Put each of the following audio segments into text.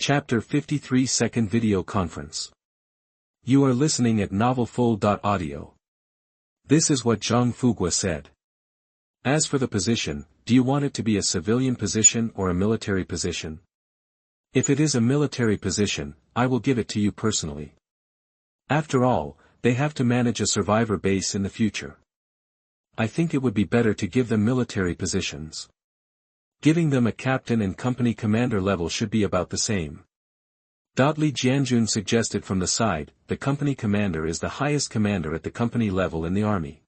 Chapter 53 Second Video Conference. You are listening at novelfull.audio. This is what Zhang Fugua said. As for the position, do you want it to be a civilian position or a military position? If it is a military position, I will give it to you personally. After all, they have to manage a survivor base in the future. I think it would be better to give them military positions. Giving them a captain and company commander level should be about the same. Li Jianjun suggested from the side, the company commander is the highest commander at the company level in the army.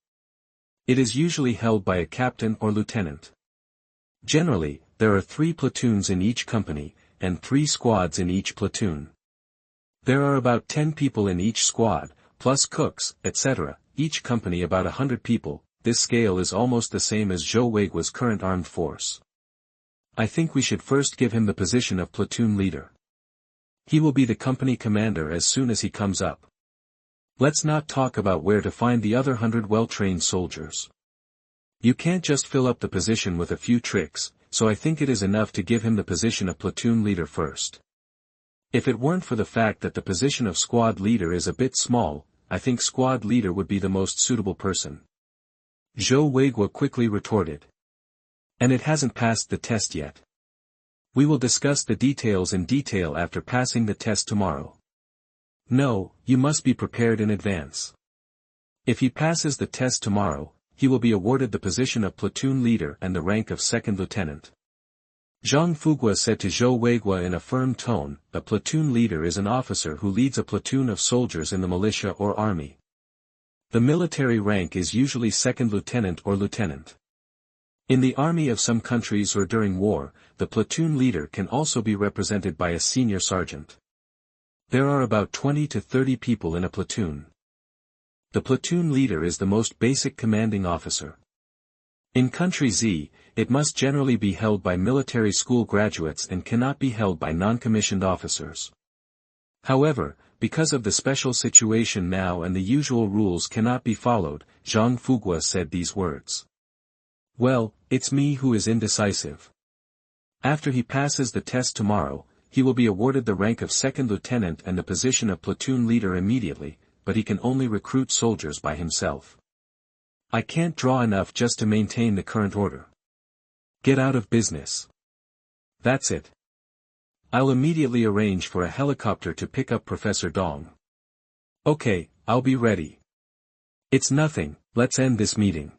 It is usually held by a captain or lieutenant. Generally, there are 3 platoons in each company, and 3 squads in each platoon. There are about 10 people in each squad, plus cooks, etc., each company about 100 people. This scale is almost the same as Zhou Weiguo's current armed force. I think we should first give him the position of platoon leader. He will be the company commander as soon as he comes up. Let's not talk about where to find the other 100 well-trained soldiers. You can't just fill up the position with a few tricks, so I think it is enough to give him the position of platoon leader first. If it weren't for the fact that the position of squad leader is a bit small, I think squad leader would be the most suitable person. Zhou Weiguo quickly retorted. And it hasn't passed the test yet. We will discuss the details in detail after passing the test tomorrow. No, you must be prepared in advance. If he passes the test tomorrow, he will be awarded the position of platoon leader and the rank of second lieutenant. Zhang Fugua said to Zhou Weiguo in a firm tone, a platoon leader is an officer who leads a platoon of soldiers in the militia or army. The military rank is usually second lieutenant or lieutenant. In the army of some countries or during war, the platoon leader can also be represented by a senior sergeant. There are about 20 to 30 people in a platoon. The platoon leader is the most basic commanding officer. In country Z, it must generally be held by military school graduates and cannot be held by non-commissioned officers. However, because of the special situation now and the usual rules cannot be followed, Zhang Fugua said these words. Well, it's me who is indecisive. After he passes the test tomorrow, he will be awarded the rank of second lieutenant and the position of platoon leader immediately, but he can only recruit soldiers by himself. I can't draw enough just to maintain the current order. Get out of business. That's it. I'll immediately arrange for a helicopter to pick up Professor Deng. Okay, I'll be ready. It's nothing, let's end this meeting.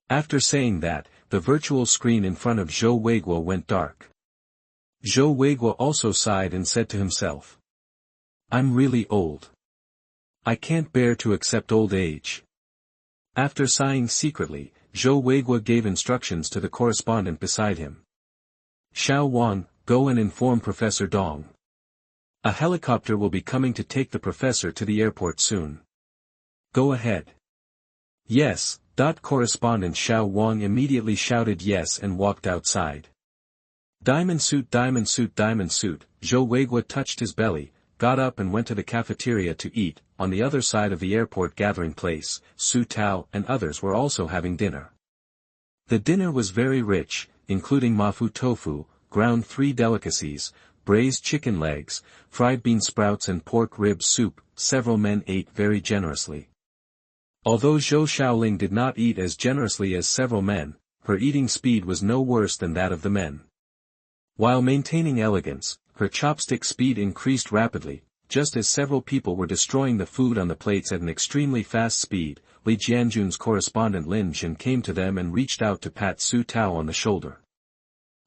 After saying that, the virtual screen in front of Zhou Weiguo went dark. Zhou Weiguo also sighed and said to himself. I'm really old. I can't bear to accept old age. After sighing secretly, Zhou Weiguo gave instructions to the correspondent beside him. Xiao Wang, go and inform Professor Deng. A helicopter will be coming to take the professor to the airport soon. Go ahead. Yes. Correspondent Xiao Wang immediately shouted yes and walked outside. Diamond suit, diamond suit, diamond suit. Zhou Weiguo touched his belly, got up and went to the cafeteria to eat. On the other side of the airport gathering place, Su Tao and others were also having dinner. The dinner was very rich, including mafu tofu, ground 3 delicacies, braised chicken legs, fried bean sprouts and pork rib soup. Several men ate very generously. Although Zhou Shaoling did not eat as generously as several men, her eating speed was no worse than that of the men. While maintaining elegance, her chopstick speed increased rapidly, just as several people were destroying the food on the plates at an extremely fast speed. Li Jianjun's correspondent Lin Zhen came to them and reached out to pat Su Tao on the shoulder.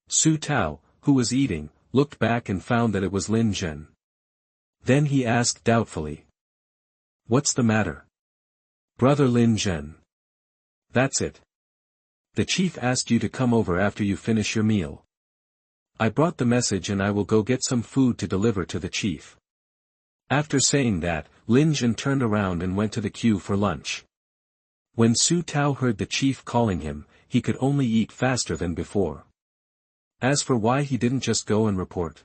Su Tao, who was eating, looked back and found that it was Lin Zhen. Then he asked doubtfully. What's the matter? Brother Lin Zhen. That's it. The chief asked you to come over after you finish your meal. I brought the message and I will go get some food to deliver to the chief. After saying that, Lin Zhen turned around and went to the queue for lunch. When Su Tao heard the chief calling him, he could only eat faster than before. As for why he didn't just go and report.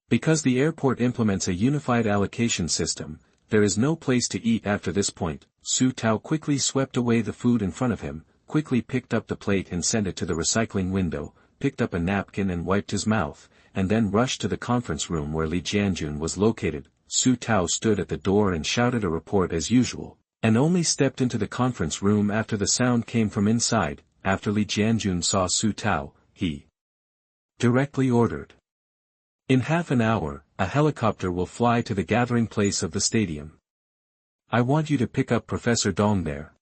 Because the airport implements a unified allocation system, there is no place to eat after this point. Su Tao quickly swept away the food in front of him, quickly picked up the plate and sent it to the recycling window, picked up a napkin and wiped his mouth, and then rushed to the conference room where Li Jianjun was located. Su Tao stood at the door and shouted a report as usual, and only stepped into the conference room after the sound came from inside. After Li Jianjun saw Su Tao, he directly ordered, "In half an hour, a helicopter will fly to the gathering place of the stadium. I want you to pick up Professor Deng there.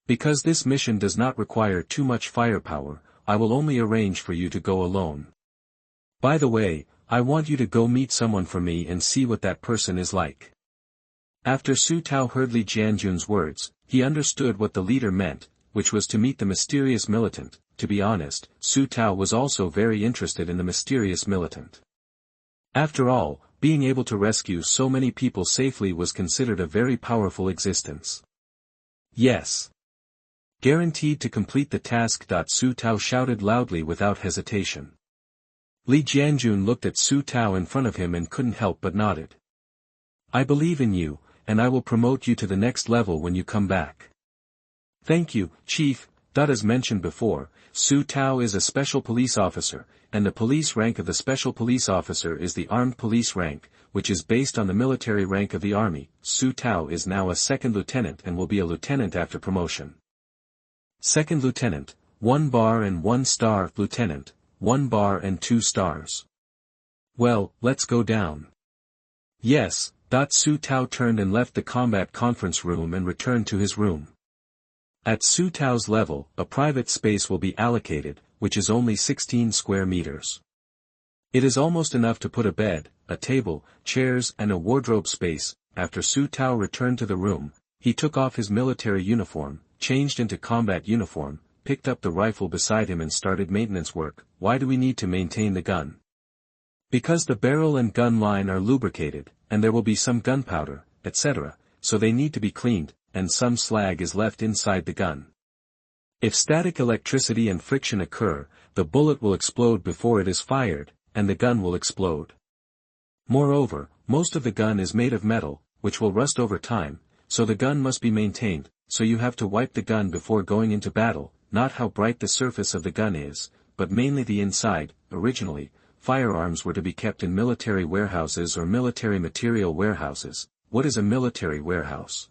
Because this mission does not require too much firepower, I will only arrange for you to go alone. By the way, I want you to go meet someone for me and see what that person is like." After Su Tao heard Li Jianjun's words, he understood what the leader meant, which was to meet the mysterious militant. To be honest, Su Tao was also very interested in the mysterious militant. After all, being able to rescue so many people safely was considered a very powerful existence. Yes. Guaranteed to complete the task. Su Tao shouted loudly without hesitation. Li Jianjun looked at Su Tao in front of him and couldn't help but nodded. "I believe in you, and I will promote you to the next level when you come back." "Thank you, Chief." As mentioned before, Su Tao is a special police officer, and the police rank of the special police officer is the armed police rank, which is based on the military rank of the army. Su Tao is now a second lieutenant and will be a lieutenant after promotion. Second lieutenant, 1 bar and 1 star. Lieutenant, 1 bar and 2 stars. Well, let's go down. Yes. Su Tao turned and left the combat conference room and returned to his room. At Su Tao's level, a private space will be allocated, which is only 16 square meters. It is almost enough to put a bed, a table, chairs and a wardrobe space. After Su Tao returned to the room, he took off his military uniform, changed into combat uniform, picked up the rifle beside him and started maintenance work. Why do we need to maintain the gun? Because the barrel and gun line are lubricated, and there will be some gunpowder, etc., so they need to be cleaned, and some slag is left inside the gun. If static electricity and friction occur, the bullet will explode before it is fired, and the gun will explode. Moreover, most of the gun is made of metal, which will rust over time, so the gun must be maintained, so you have to wipe the gun before going into battle, not how bright the surface of the gun is, but mainly the inside. Originally, firearms were to be kept in military warehouses or military material warehouses. What is a military warehouse?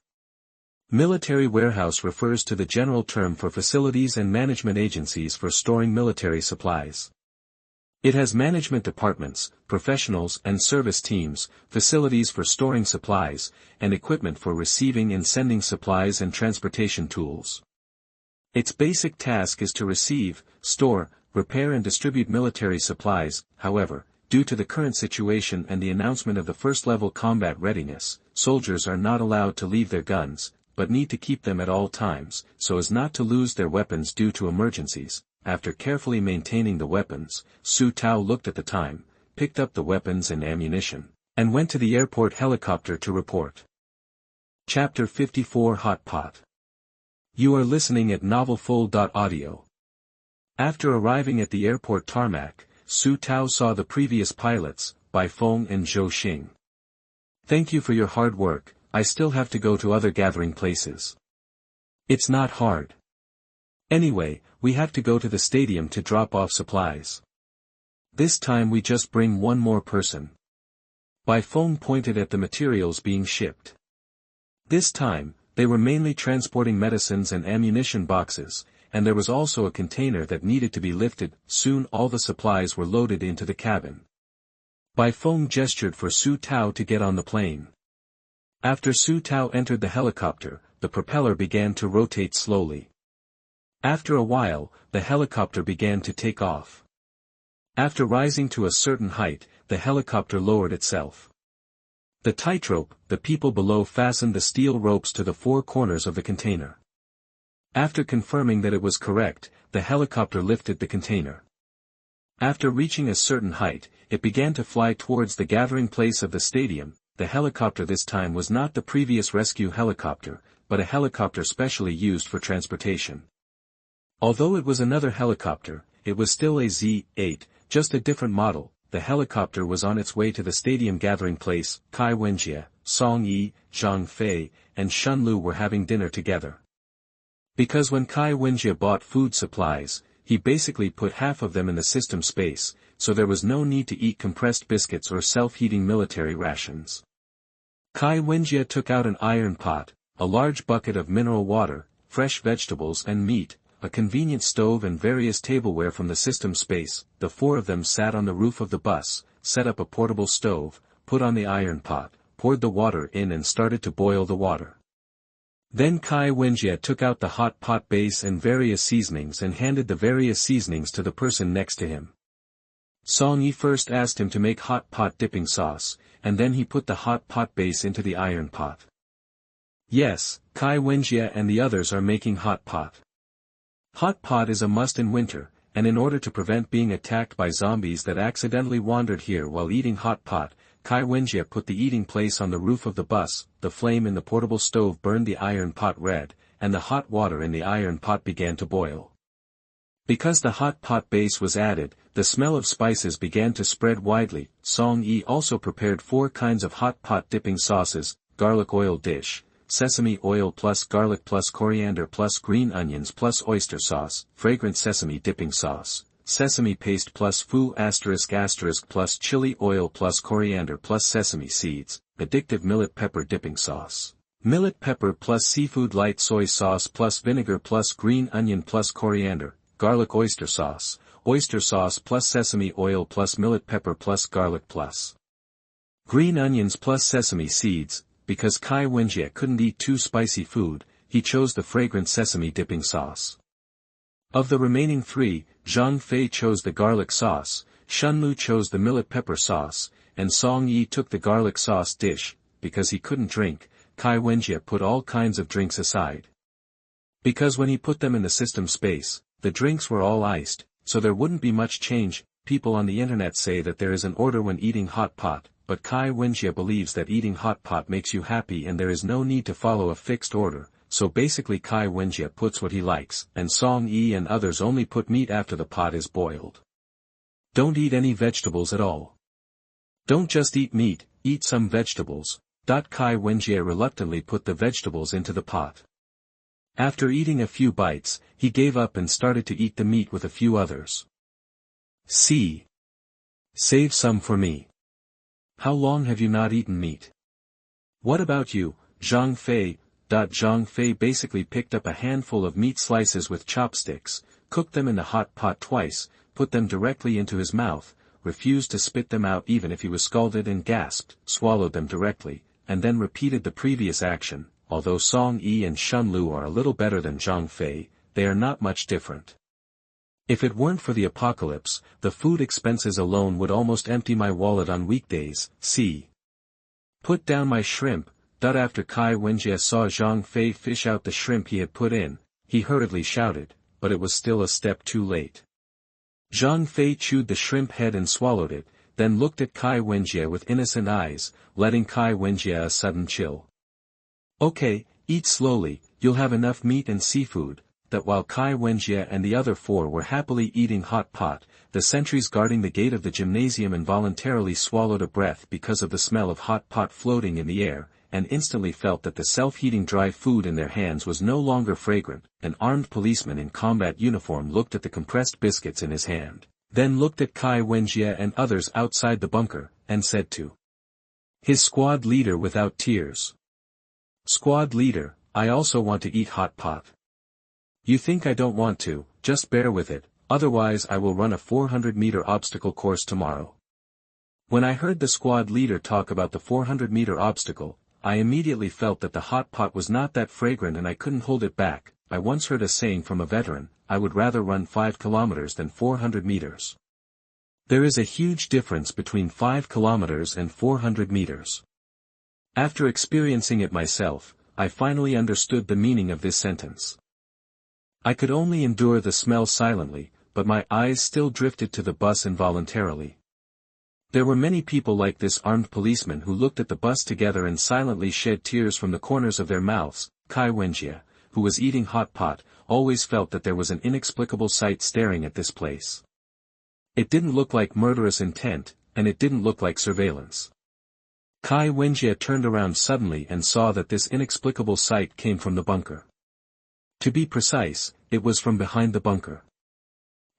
Military warehouse refers to the general term for facilities and management agencies for storing military supplies. It has management departments, professionals and service teams, facilities for storing supplies, and equipment for receiving and sending supplies and transportation tools. Its basic task is to receive, store, repair and distribute military supplies. However, due to the current situation and the announcement of the first-level combat readiness, soldiers are not allowed to leave their guns, but need to keep them at all times, so as not to lose their weapons due to emergencies. After carefully maintaining the weapons, Su Tao looked at the time, picked up the weapons and ammunition, and went to the airport helicopter to report. Chapter 54 Hot Pot. You are listening at novelfull.audio. After arriving at the airport tarmac, Su Tao saw the previous pilots, Bai Feng and Zhou Xing. "Thank you for your hard work. I still have to go to other gathering places. It's not hard. Anyway, we have to go to the stadium to drop off supplies. This time we just bring one more person." Bai Feng pointed at the materials being shipped. This time, they were mainly transporting medicines and ammunition boxes, and there was also a container that needed to be lifted. Soon all the supplies were loaded into the cabin. Bai Feng gestured for Su Tao to get on the plane. After Su Tao entered the helicopter, the propeller began to rotate slowly. After a while, the helicopter began to take off. After rising to a certain height, the helicopter lowered itself. The tightrope, the people below fastened the steel ropes to the four corners of the container. After confirming that it was correct, the helicopter lifted the container. After reaching a certain height, it began to fly towards the gathering place of the stadium. The helicopter this time was not the previous rescue helicopter, but a helicopter specially used for transportation. Although it was another helicopter, it was still a Z-8, just a different model. The helicopter was on its way to the stadium gathering place. Kai Wenjie, Song Yi, Zhang Fei, and Shun Lu were having dinner together. Because when Kai Wenjie bought food supplies, he basically put half of them in the system space, so there was no need to eat compressed biscuits or self-heating military rations. Kai Wenjie took out an iron pot, a large bucket of mineral water, fresh vegetables and meat, a convenient stove and various tableware from the system space. The four of them sat on the roof of the bus, set up a portable stove, put on the iron pot, poured the water in and started to boil the water. Then Kai Wenjie took out the hot pot base and various seasonings and handed the various seasonings to the person next to him. Song Yi first asked him to make hot pot dipping sauce, and then he put the hot pot base into the iron pot. Yes, Kai Wenjie and the others are making hot pot. Hot pot is a must in winter, and in order to prevent being attacked by zombies that accidentally wandered here while eating hot pot, Kai Wenjie put the eating place on the roof of the bus. The flame in the portable stove burned the iron pot red, and the hot water in the iron pot began to boil. Because the hot pot base was added, the smell of spices began to spread widely. Song Yi also prepared 4 kinds of hot pot dipping sauces: garlic oil dish, sesame oil plus garlic plus coriander plus green onions plus oyster sauce, fragrant sesame dipping sauce, sesame paste plus foo ** plus chili oil plus coriander plus sesame seeds, addictive millet pepper dipping sauce, millet pepper plus seafood light soy sauce plus vinegar plus green onion plus coriander, garlic oyster sauce plus sesame oil plus millet pepper plus garlic plus green onions plus sesame seeds. Because Kai Wenjie couldn't eat too spicy food, he chose the fragrant sesame dipping sauce. Of the remaining 3, Zhang Fei chose the garlic sauce, Shunlu chose the millet pepper sauce, and Song Yi took the garlic sauce dish. Because he couldn't drink, Kai Wenjie put all kinds of drinks aside. Because when he put them in the system space, the drinks were all iced, so there wouldn't be much change. People on the internet say that there is an order when eating hot pot, but Kai Wenjie believes that eating hot pot makes you happy and there is no need to follow a fixed order, so basically Kai Wenjie puts what he likes, and Song Yi and others only put meat after the pot is boiled. Don't eat any vegetables at all. Don't just eat meat, eat some vegetables. Kai Wenjie reluctantly put the vegetables into the pot. After eating a few bites, he gave up and started to eat the meat with a few others. See. Save some for me. How long have you not eaten meat? What about you, Zhang Fei? Zhang Fei basically picked up a handful of meat slices with chopsticks, cooked them in the hot pot twice, put them directly into his mouth, refused to spit them out even if he was scalded and gasped, swallowed them directly, and then repeated the previous action. Although Song Yi and Shunlu are a little better than Zhang Fei, they are not much different. If it weren't for the apocalypse, the food expenses alone would almost empty my wallet on weekdays. See. Put down my shrimp. After Kai Wenjie saw Zhang Fei fish out the shrimp he had put in, he hurriedly shouted, but it was still a step too late. Zhang Fei chewed the shrimp head and swallowed it, then looked at Kai Wenjie with innocent eyes, letting Kai Wenjie a sudden chill. Okay, eat slowly, you'll have enough meat and seafood. That while Kai Wenjie and the other 4 were happily eating hot pot, the sentries guarding the gate of the gymnasium involuntarily swallowed a breath because of the smell of hot pot floating in the air, and instantly felt that the self-heating dry food in their hands was no longer fragrant. An armed policeman in combat uniform looked at the compressed biscuits in his hand, then looked at Kai Wenjie and others outside the bunker, and said to his squad leader without tears, "Squad leader, I also want to eat hot pot. You think I don't want to, just bear with it, otherwise I will run a 400-meter obstacle course tomorrow." When I heard the squad leader talk about the 400-meter obstacle, I immediately felt that the hot pot was not that fragrant and I couldn't hold it back. I once heard a saying from a veteran, I would rather run 5 kilometers than 400 meters. There is a huge difference between 5 kilometers and 400 meters. After experiencing it myself, I finally understood the meaning of this sentence. I could only endure the smell silently, but my eyes still drifted to the bus involuntarily. There were many people like this armed policeman who looked at the bus together and silently shed tears from the corners of their mouths. Kai Wenjie, who was eating hot pot, always felt that there was an inexplicable sight staring at this place. It didn't look like murderous intent, and it didn't look like surveillance. Kai Wenjie turned around suddenly and saw that this inexplicable sight came from the bunker. To be precise, it was from behind the bunker.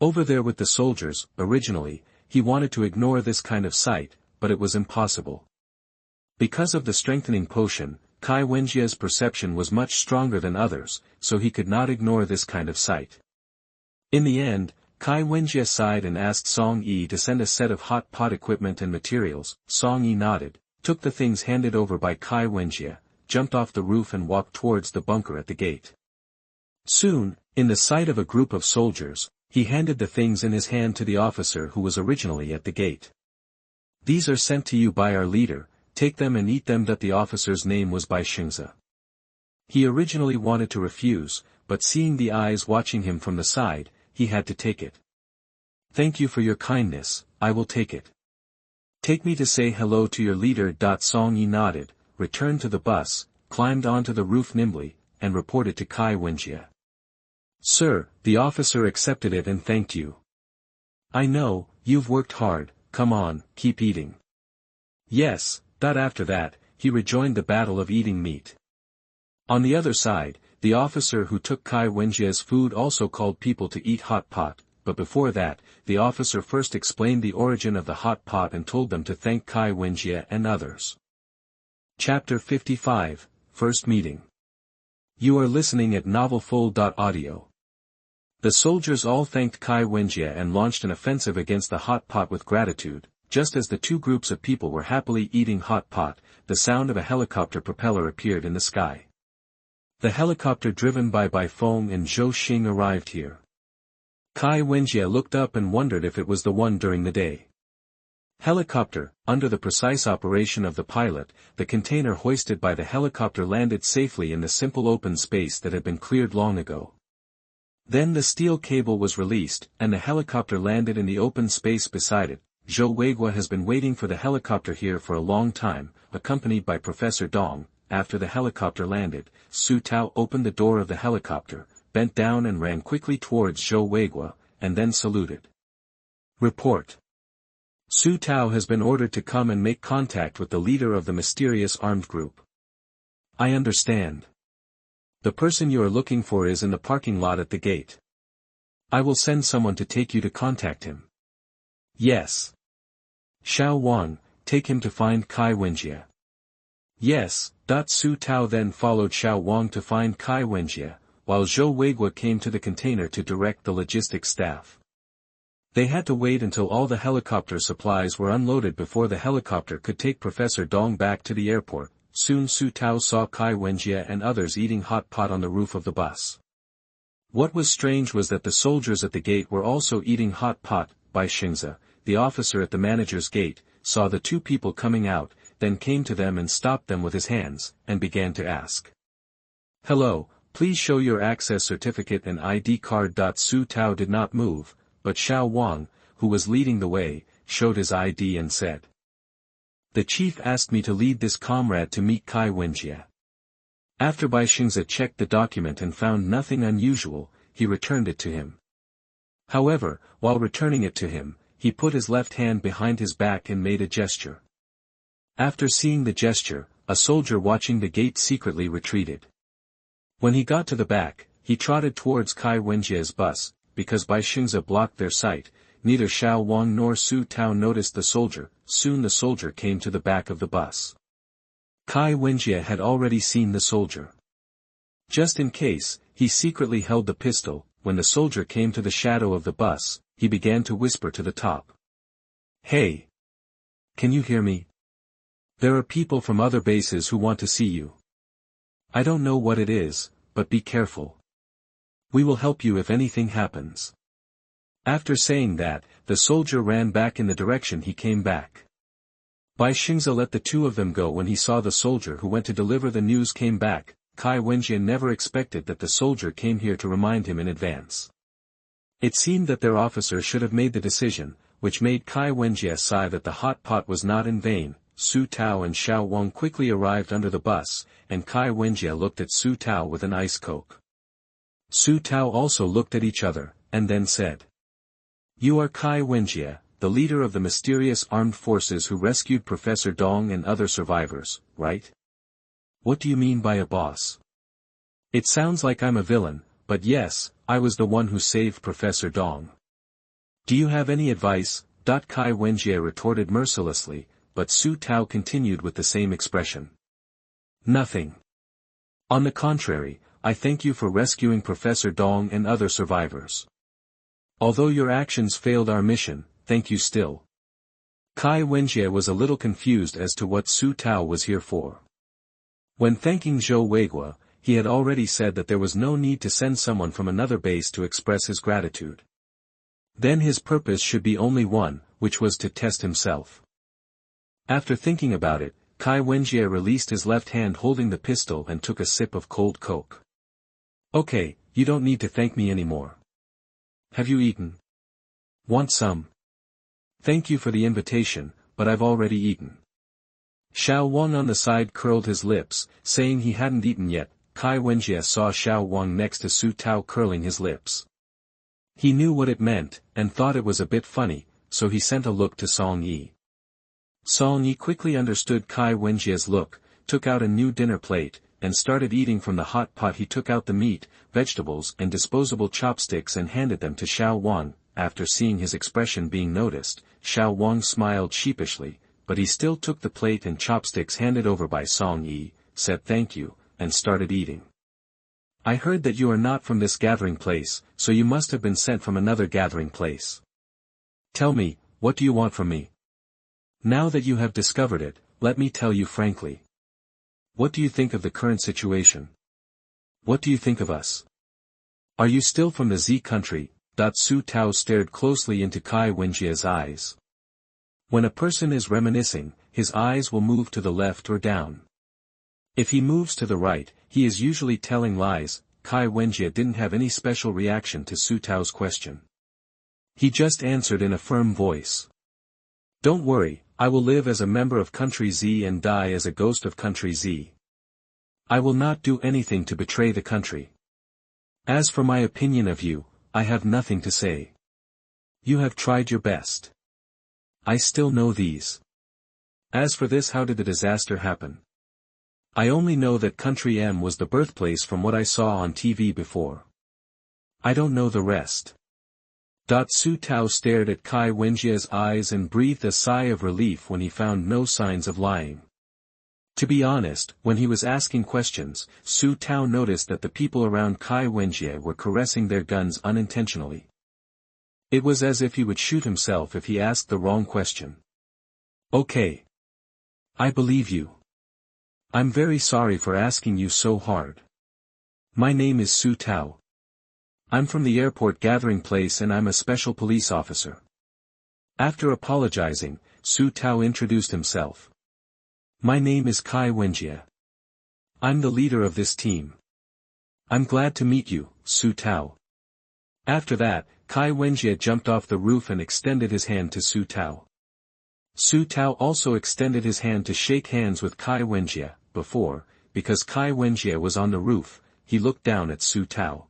Over there with the soldiers, originally, he wanted to ignore this kind of sight, but it was impossible. Because of the strengthening potion, Kai Wenjia's perception was much stronger than others, so he could not ignore this kind of sight. In the end, Kai Wenjie sighed and asked Song Yi to send a set of hot pot equipment and materials. Song Yi nodded, took the things handed over by Kai Wenjie, jumped off the roof and walked towards the bunker at the gate. Soon, in the sight of a group of soldiers, he handed the things in his hand to the officer who was originally at the gate. "These are sent to you by our leader, take them and eat them." The officer's name was Bai Xingzi. He originally wanted to refuse, but seeing the eyes watching him from the side, he had to take it. "Thank you for your kindness, I will take it. Take me to say hello to your leader." Song Yi nodded, returned to the bus, climbed onto the roof nimbly, and reported to Kai Wenjie. "Sir," the officer accepted it and thanked you. "I know, you've worked hard, come on, keep eating." "Yes." After that, he rejoined the battle of eating meat. On the other side, the officer who took Kai Wenjie's food also called people to eat hot pot, but before that, the officer first explained the origin of the hot pot and told them to thank Kai Wenjie and others. Chapter 55, First Meeting. You are listening at novelfull.audio. The soldiers all thanked Kai Wenjie and launched an offensive against the hot pot with gratitude. Just as the two groups of people were happily eating hot pot, the sound of a helicopter propeller appeared in the sky. The helicopter driven by Bai Feng and Zhou Xing arrived here. Kai Wenjie looked up and wondered if it was the one during the day. Helicopter, under the precise operation of the pilot, the container hoisted by the helicopter landed safely in the simple open space that had been cleared long ago. Then the steel cable was released, and the helicopter landed in the open space beside it. Zhou Weiguo has been waiting for the helicopter here for a long time, accompanied by Professor Dong. After the helicopter landed, Su Tao opened the door of the helicopter, bent down and ran quickly towards Zhou Weiguo, and then saluted. Report. Su Tao has been ordered to come and make contact with the leader of the mysterious armed group. I understand. The person you are looking for is in the parking lot at the gate. I will send someone to take you to contact him. Yes. Xiao Wang, take him to find Kai Wenjie. Yes. Su Tao then followed Xiao Wang to find Kai Wenjie, while Zhou Weiguo came to the container to direct the logistics staff. They had to wait until all the helicopter supplies were unloaded before the helicopter could take Professor Dong back to the airport. Soon Su Tao saw Kai Wenjie and others eating hot pot on the roof of the bus. What was strange was that the soldiers at the gate were also eating hot pot. Bai Xingzi, the officer at the manager's gate, saw the two people coming out, then came to them and stopped them with his hands, and began to ask. Hello, please show your access certificate and ID card. Su Tao did not move, but Xiao Wang, who was leading the way, showed his ID and said. The chief asked me to lead this comrade to meet Kai Wenjie. After Bai Xingzi checked the document and found nothing unusual, he returned it to him. However, while returning it to him, he put his left hand behind his back and made a gesture. After seeing the gesture, a soldier watching the gate secretly retreated. When he got to the back, he trotted towards Kai Wenjie's bus. Because Bai Xingzi blocked their sight, neither Xiao Wang nor Su Tao noticed the soldier. Soon the soldier came to the back of the bus. Kai Wenjie had already seen the soldier. Just in case, he secretly held the pistol. When the soldier came to the shadow of the bus, he began to whisper to the top. Hey! Can you hear me? There are people from other bases who want to see you. I don't know what it is, but be careful. We will help you if anything happens. After saying that, the soldier ran back in the direction he came back. Bai Xingzi let the two of them go when he saw the soldier who went to deliver the news came back. Kai Wenjie never expected that the soldier came here to remind him in advance. It seemed that their officer should have made the decision, which made Kai Wenjie sigh that the hot pot was not in vain. Su Tao and Xiao Wang quickly arrived under the bus, and Kai Wenjie looked at Su Tao with an ice coke. Su Tao also looked at each other, and then said. You are Kai Wenjie, the leader of the mysterious armed forces who rescued Professor Dong and other survivors, right? What do you mean by a boss? It sounds like I'm a villain, but yes, I was the one who saved Professor Dong. Do you have any advice? Kai Wenjie retorted mercilessly, but Su Tao continued with the same expression. Nothing. On the contrary, I thank you for rescuing Professor Dong and other survivors. Although your actions failed our mission, thank you still. Kai Wenjie was a little confused as to what Su Tao was here for. When thanking Zhou Weiguo, he had already said that there was no need to send someone from another base to express his gratitude. Then his purpose should be only one, which was to test himself. After thinking about it, Kai Wenjie released his left hand holding the pistol and took a sip of cold coke. Okay, you don't need to thank me anymore. Have you eaten? Want some? Thank you for the invitation, but I've already eaten. Xiao Wang on the side curled his lips, saying he hadn't eaten yet. Kai Wenjie saw Xiao Wang next to Su Tao curling his lips. He knew what it meant, and thought it was a bit funny, so he sent a look to Song Yi. Song Yi quickly understood Kai Wenjie's look, took out a new dinner plate, and started eating from the hot pot. He took out the meat, vegetables and disposable chopsticks and handed them to Xiao Wang. After seeing his expression being noticed, Xiao Wang smiled sheepishly, but he still took the plate and chopsticks handed over by Song Yi, said thank you, and started eating. I heard that you are not from this gathering place, so you must have been sent from another gathering place. Tell me, what do you want from me? Now that you have discovered it, let me tell you frankly. What do you think of the current situation? What do you think of us? Are you still from the Z country? Su Tao stared closely into Kai Wenjie's eyes. When a person is reminiscing, his eyes will move to the left or down. If he moves to the right, he is usually telling lies. Kai Wenjie didn't have any special reaction to Su Tao's question. He just answered in a firm voice. Don't worry, I will live as a member of Country Z and die as a ghost of Country Z. I will not do anything to betray the country. As for my opinion of you, I have nothing to say. You have tried your best. I still know these. As for this, how did the disaster happen? I only know that Country M was the birthplace from what I saw on TV before. I don't know the rest. Su Tao stared at Kai Wenjie's eyes and breathed a sigh of relief when he found no signs of lying. To be honest, when he was asking questions, Su Tao noticed that the people around Kai Wenjie were caressing their guns unintentionally. It was as if he would shoot himself if he asked the wrong question. Okay. I believe you. I'm very sorry for asking you so hard. My name is Su Tao. I'm from the airport gathering place and I'm a special police officer. After apologizing, Su Tao introduced himself. My name is Kai Wenjie. I'm the leader of this team. I'm glad to meet you, Su Tao. After that, Kai Wenjie jumped off the roof and extended his hand to Su Tao. Su Tao also extended his hand to shake hands with Kai Wenjie. Because Kai Wenjie was on the roof, he looked down at Su Tao.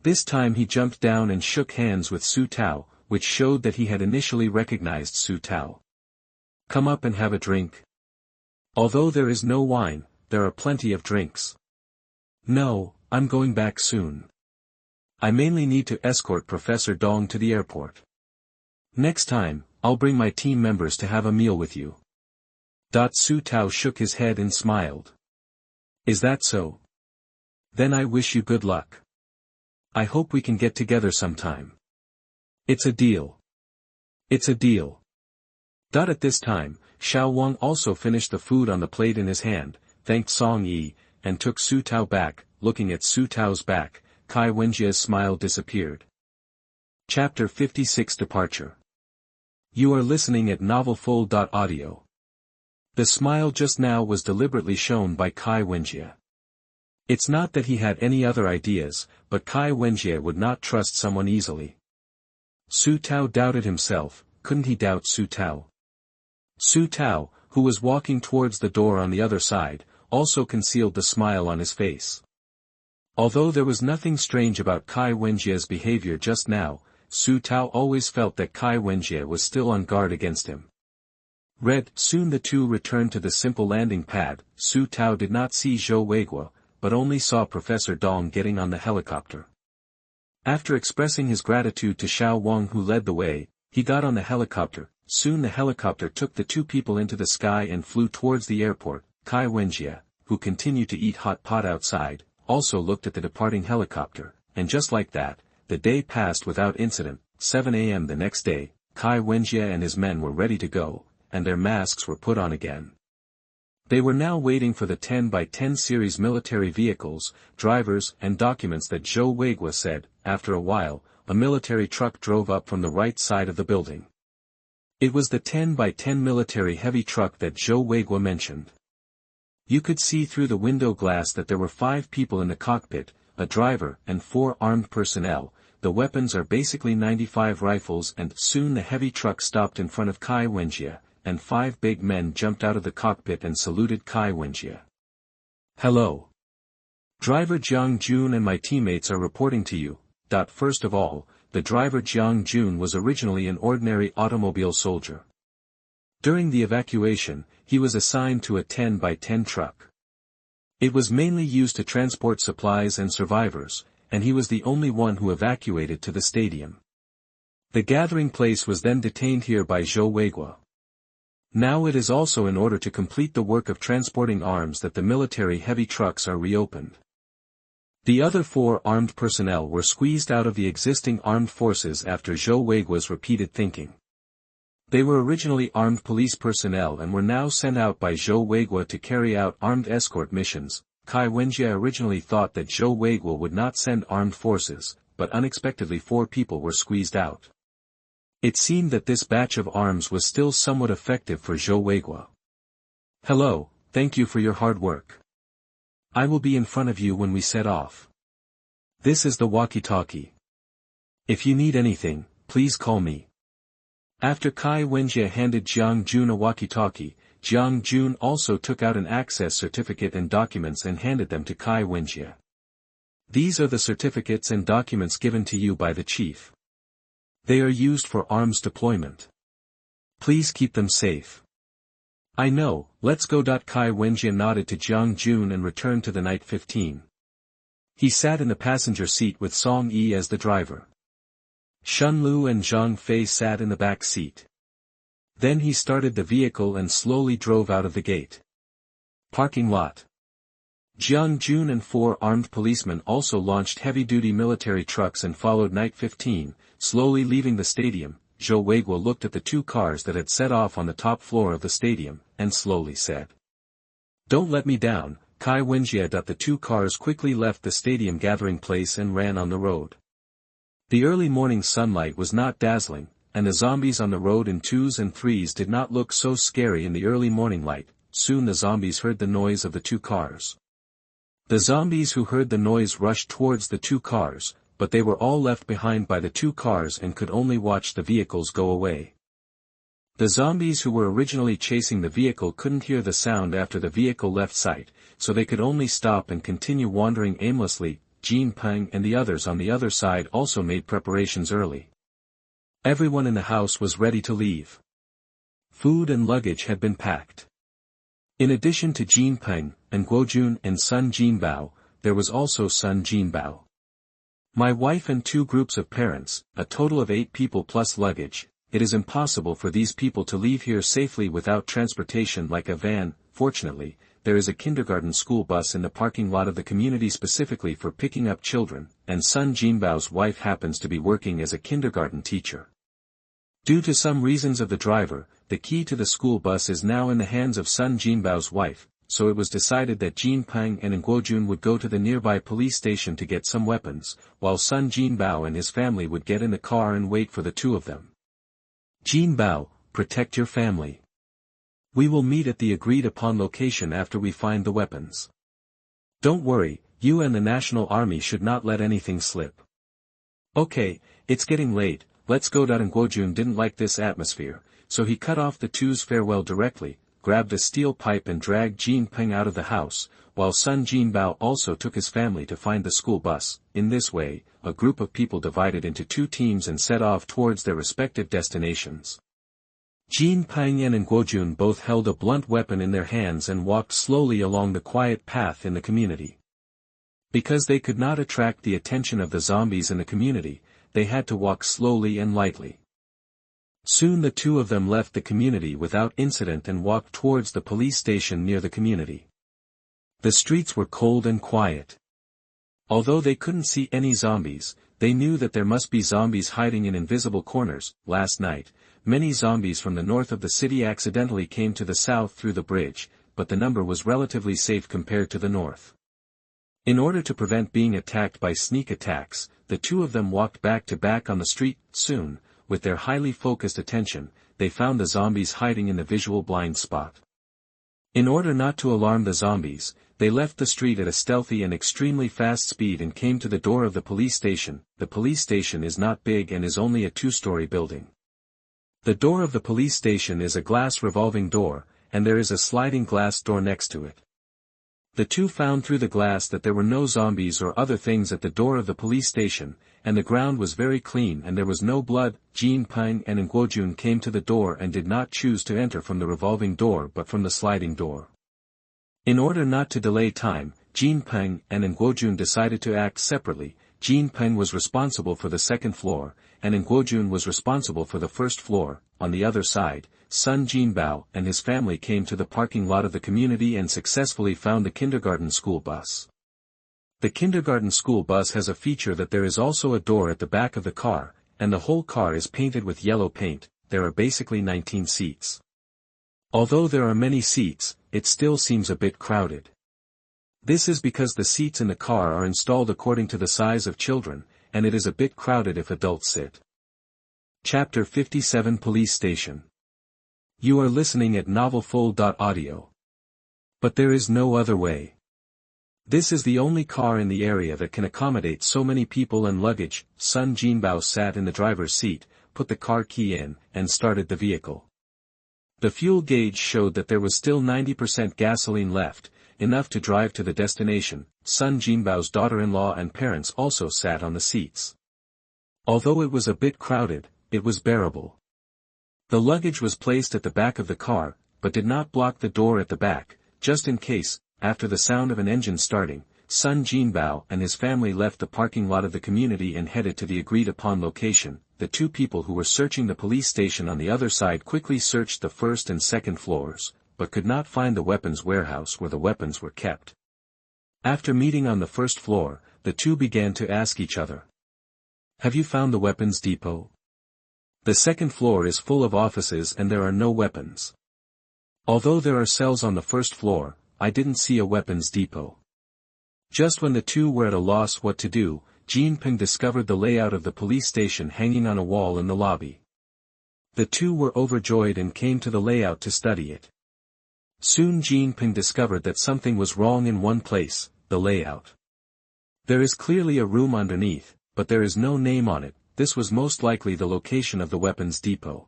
This time he jumped down and shook hands with Su Tao, which showed that he had initially recognized Su Tao. Come up and have a drink. Although there is no wine, there are plenty of drinks. No, I'm going back soon. I mainly need to escort Professor Dong to the airport. Next time, I'll bring my team members to have a meal with you. Su Tao shook his head and smiled. Is that so? Then I wish you good luck. I hope we can get together sometime. It's a deal. It's a deal. At this time, Xiao Wang also finished the food on the plate in his hand, thanked Song Yi, and took Su Tao back. Looking at Su Tao's back, Kai Wenjie's smile disappeared. Chapter 56 Departure. You are listening at novelfull.audio. The smile just now was deliberately shown by Kai Wenjie. It's not that he had any other ideas, but Kai Wenjie would not trust someone easily. Su Tao doubted himself, couldn't he doubt Su Tao? Su Tao, who was walking towards the door on the other side, also concealed the smile on his face. Although there was nothing strange about Kai Wenjie's behavior just now, Su Tao always felt that Kai Wenjie was still on guard against him. Soon the two returned to the simple landing pad. Su Tao did not see Zhou Weiguo, but only saw Professor Dong getting on the helicopter. After expressing his gratitude to Xiao Wang who led the way, he got on the helicopter. Soon the helicopter took the two people into the sky and flew towards the airport. Kai Wenjie, who continued to eat hot pot outside, also looked at the departing helicopter, and just like that, the day passed without incident. 7 a.m. the next day, Kai Wenjie and his men were ready to go, and their masks were put on again. They were now waiting for the 10x10 series military vehicles, drivers and documents that Zhou Weiguo said. After a while, a military truck drove up from the right side of the building. It was the 10x10 military heavy truck that Zhou Weiguo mentioned. You could see through the window glass that there were 5 people in the cockpit, a driver and 4 armed personnel. The weapons are basically 95 rifles, and soon the heavy truck stopped in front of Kai Wenjie, and 5 big men jumped out of the cockpit and saluted Kai Wenjie. "Hello. Driver Jiang Jun and my teammates are reporting to you." First of all, the driver Jiang Jun was originally an ordinary automobile soldier. During the evacuation, he was assigned to a 10x10 truck. It was mainly used to transport supplies and survivors, and he was the only one who evacuated to the stadium. The gathering place was then detained here by Zhou Weiguo. Now it is also in order to complete the work of transporting arms that the military heavy trucks are reopened. The other 4 armed personnel were squeezed out of the existing armed forces after Zhou Weiguo's repeated thinking. They were originally armed police personnel and were now sent out by Zhou Weiguo to carry out armed escort missions. Kai Wenjie originally thought that Zhou Weiguo would not send armed forces, but unexpectedly 4 people were squeezed out. It seemed that this batch of arms was still somewhat effective for Zhou Weiguo. "Hello, thank you for your hard work. I will be in front of you when we set off. This is the walkie-talkie. If you need anything, please call me." After Kai Wenjie handed Jiang Jun a walkie-talkie, Jiang Jun also took out an access certificate and documents and handed them to Kai Wenjie. "These are the certificates and documents given to you by the chief. They are used for arms deployment. Please keep them safe." "I know, let's go." Kai Wenjie nodded to Jiang Jun and returned to the Night 15. He sat in the passenger seat with Song Yi as the driver. Shun Lu and Zhang Fei sat in the back seat. Then he started the vehicle and slowly drove out of the gate. Parking lot. Jiang Jun and 4 armed policemen also launched heavy-duty military trucks and followed Night 15, slowly leaving the stadium. Zhou Weiguo looked at the 2 cars that had set off on the top floor of the stadium, and slowly said, "Don't let me down." Kai Wenjie. The 2 cars quickly left the stadium gathering place and ran on the road. The early morning sunlight was not dazzling, and the zombies on the road in 2s and 3s did not look so scary in the early morning light. Soon the zombies heard the noise of the 2 cars. The zombies who heard the noise rushed towards the 2 cars, but they were all left behind by the 2 cars and could only watch the vehicles go away. The zombies who were originally chasing the vehicle couldn't hear the sound after the vehicle left sight, so they could only stop and continue wandering aimlessly. Jin Peng and the others on the other side also made preparations early. Everyone in the house was ready to leave. Food and luggage had been packed. In addition to Jin Peng, and Guojun and Sun Jinbao, there was also Sun Jinbao. "My wife and 2 groups of parents, a total of 8 people plus luggage. It is impossible for these people to leave here safely without transportation like a van. Fortunately, there is a kindergarten school bus in the parking lot of the community specifically for picking up children, and Sun Jinbao's wife happens to be working as a kindergarten teacher. Due to some reasons of the driver, the key to the school bus is now in the hands of Sun Jinbao's wife, so it was decided that Jin Peng and Nguojun would go to the nearby police station to get some weapons, while Sun Jinbao and his family would get in the car and wait for the 2 of them. Jinbao, protect your family. We will meet at the agreed-upon location after we find the weapons. Don't worry, you and the National Army should not let anything slip. Okay, it's getting late, let's go. Nguojun didn't like this atmosphere, so he cut off the 2's farewell directly, grabbed a steel pipe and dragged Jin Peng out of the house, while Sun Jinbao also took his family to find the school bus. In this way, a group of people divided into 2 teams and set off towards their respective destinations. Jin Peng and Nguojun both held a blunt weapon in their hands and walked slowly along the quiet path in the community. Because they could not attract the attention of the zombies in the community, they had to walk slowly and lightly. Soon the two of them left the community without incident and walked towards the police station near the community. The streets were cold and quiet. Although they couldn't see any zombies, they knew that there must be zombies hiding in invisible corners. Last night, many zombies from the north of the city accidentally came to the south through the bridge, but the number was relatively safe compared to the north. In order to prevent being attacked by sneak attacks, the two of them walked back to back on the street. Soon, with their highly focused attention, they found the zombies hiding in the visual blind spot. In order not to alarm the zombies, they left the street at a stealthy and extremely fast speed and came to the door of the police station. The police station is not big and is only a two-story building. The door of the police station is a glass revolving door, and there is a sliding glass door next to it. The two found through the glass that there were no zombies or other things at the door of the police station, and the ground was very clean and there was no blood. Jin Peng and Nguojun came to the door and did not choose to enter from the revolving door but from the sliding door. In order not to delay time, Jin Peng and Nguojun decided to act separately. Jin Peng was responsible for the second floor, and Nguojun was responsible for the first floor. On the other side, Sun Jinbao and his family came to the parking lot of the community and successfully found the kindergarten school bus. The kindergarten school bus has a feature that there is also a door at the back of the car, and the whole car is painted with yellow paint. There are basically 19 seats. Although there are many seats, it still seems a bit crowded. This is because the seats in the car are installed according to the size of children, and it is a bit crowded if adults sit. Chapter 57 Police Station. You are listening at novelfull.audio. But there is no other way. This is the only car in the area that can accommodate so many people and luggage. Sun Jinbao sat in the driver's seat, put the car key in, and started the vehicle. The fuel gauge showed that there was still 90% gasoline left, enough to drive to the destination. Sun Jinbao's daughter-in-law and parents also sat on the seats. Although it was a bit crowded, it was bearable. The luggage was placed at the back of the car, but did not block the door at the back, just in case. After the sound of an engine starting, Sun Jinbao and his family left the parking lot of the community and headed to the agreed-upon location. The two people who were searching the police station on the other side quickly searched the first and second floors, but could not find the weapons warehouse where the weapons were kept. After meeting on the first floor, the two began to ask each other, "Have you found the weapons depot? The second floor is full of offices and there are no weapons. Although there are cells on the first floor, I didn't see a weapons depot." Just when the two were at a loss what to do, Jin Peng discovered the layout of the police station hanging on a wall in the lobby. The two were overjoyed and came to the layout to study it. Soon Jin Peng discovered that something was wrong in one place, the layout. There is clearly a room underneath, but there is no name on it. This was most likely the location of the weapons depot.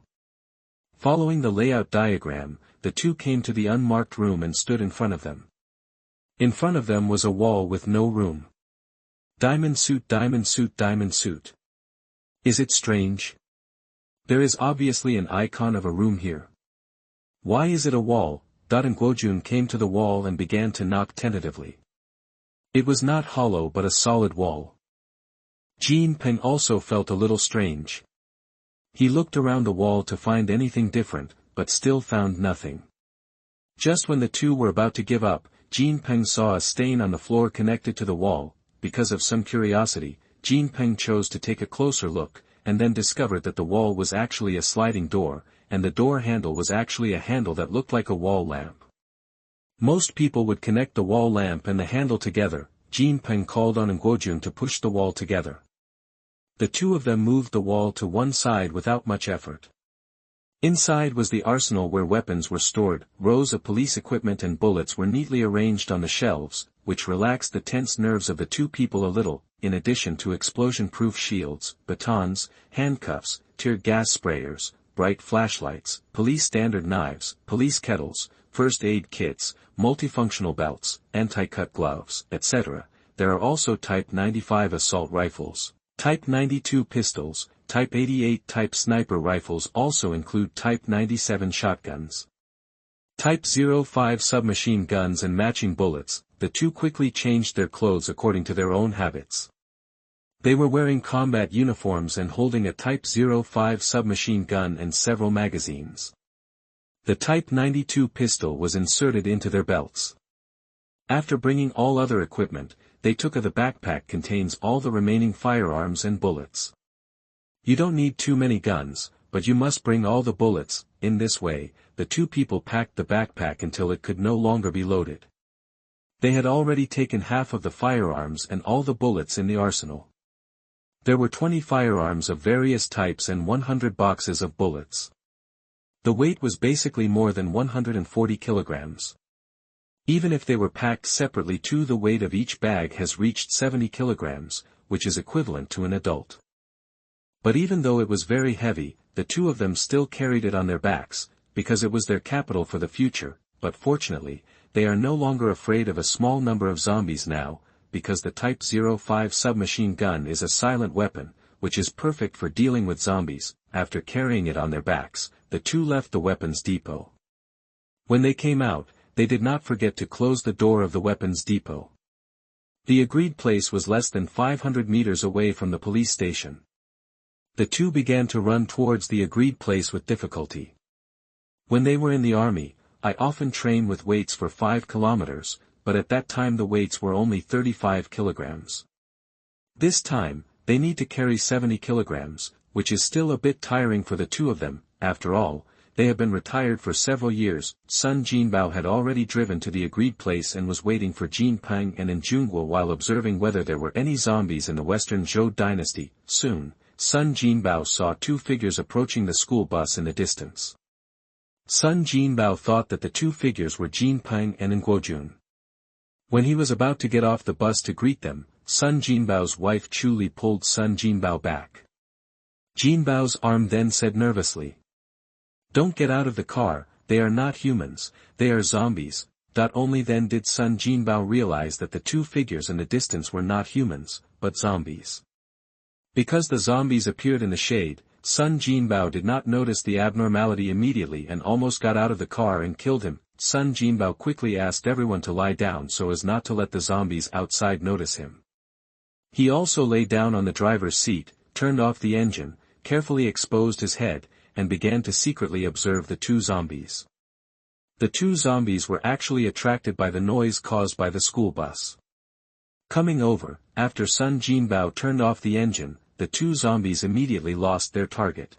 Following the layout diagram, the two came to the unmarked room and stood in front of them. In front of them was a wall with no room. Diamond suit, diamond suit, diamond suit. Is it strange? There is obviously an icon of a room here. Why is it a wall? Nguojun came to the wall and began to knock tentatively. It was not hollow but a solid wall. Jin Peng also felt a little strange. He looked around the wall to find anything different, but still found nothing. Just when the two were about to give up, Jin Peng saw a stain on the floor connected to the wall. Because of some curiosity, Jin Peng chose to take a closer look, and then discovered that the wall was actually a sliding door, and the door handle was actually a handle that looked like a wall lamp. Most people would connect the wall lamp and the handle together. Jin Peng called on Nguojun to push the wall together. The two of them moved the wall to one side without much effort. Inside was the arsenal where weapons were stored. Rows of police equipment and bullets were neatly arranged on the shelves, which relaxed the tense nerves of the two people a little, in addition to explosion-proof shields, batons, handcuffs, tear gas sprayers, bright flashlights, police standard knives, police kettles, first aid kits, multifunctional belts, anti-cut gloves, etc. There are also Type 95 assault rifles, Type 92 pistols, Type 88 type sniper rifles also include Type 97 shotguns, Type 05 submachine guns and matching bullets. the two quickly changed their clothes according to their own habits. They were wearing combat uniforms and holding a Type 05 submachine gun and several magazines. The Type 92 pistol was inserted into their belts. After bringing all other equipment, they took the backpack contains all the remaining firearms and bullets. You don't need too many guns, but you must bring all the bullets. In this way, the two people packed the backpack until it could no longer be loaded. They had already taken half of the firearms and all the bullets in the arsenal. There were 20 firearms of various types and 100 boxes of bullets. The weight was basically more than 140 kilograms. Even if they were packed separately too, the weight of each bag has reached 70 kilograms, which is equivalent to an adult. But even though it was very heavy, the two of them still carried it on their backs, because it was their capital for the future. But fortunately, they are no longer afraid of a small number of zombies now, because the Type 05 submachine gun is a silent weapon, which is perfect for dealing with zombies. After carrying it on their backs, the two left the weapons depot. When they came out, they did not forget to close the door of the weapons depot. The agreed place was less than 500 meters away from the police station. The two began to run towards the agreed place with difficulty. When they were in the army, I often trained with weights for 5 kilometers, but at that time the weights were only 35 kilograms. This time, they need to carry 70 kilograms, which is still a bit tiring for the two of them. After all, they have been retired for several years. Sun Jinbao had already driven to the agreed place and was waiting for Jin Peng and Njungwa while observing whether there were any zombies in the Western Zhou dynasty. Soon, Sun Jinbao saw two figures approaching the school bus in the distance. Sun Jinbao thought that the two figures were Jin Peng and Nguojun. When he was about to get off the bus to greet them, Sun Jinbao's wife Chu Li pulled Sun Jinbao back. Jinbao's arm then said nervously, "Don't get out of the car, they are not humans, they are zombies." Only then did Sun Jinbao realize that the two figures in the distance were not humans, but zombies. Because the zombies appeared in the shade, Sun Jinbao did not notice the abnormality immediately and almost got out of the car and killed him. Sun Jinbao quickly asked everyone to lie down so as not to let the zombies outside notice him. He also lay down on the driver's seat, turned off the engine, carefully exposed his head, and began to secretly observe the two zombies. The two zombies were actually attracted by the noise caused by the school bus. Coming over, after Sun Jinbao turned off the engine, the two zombies immediately lost their target.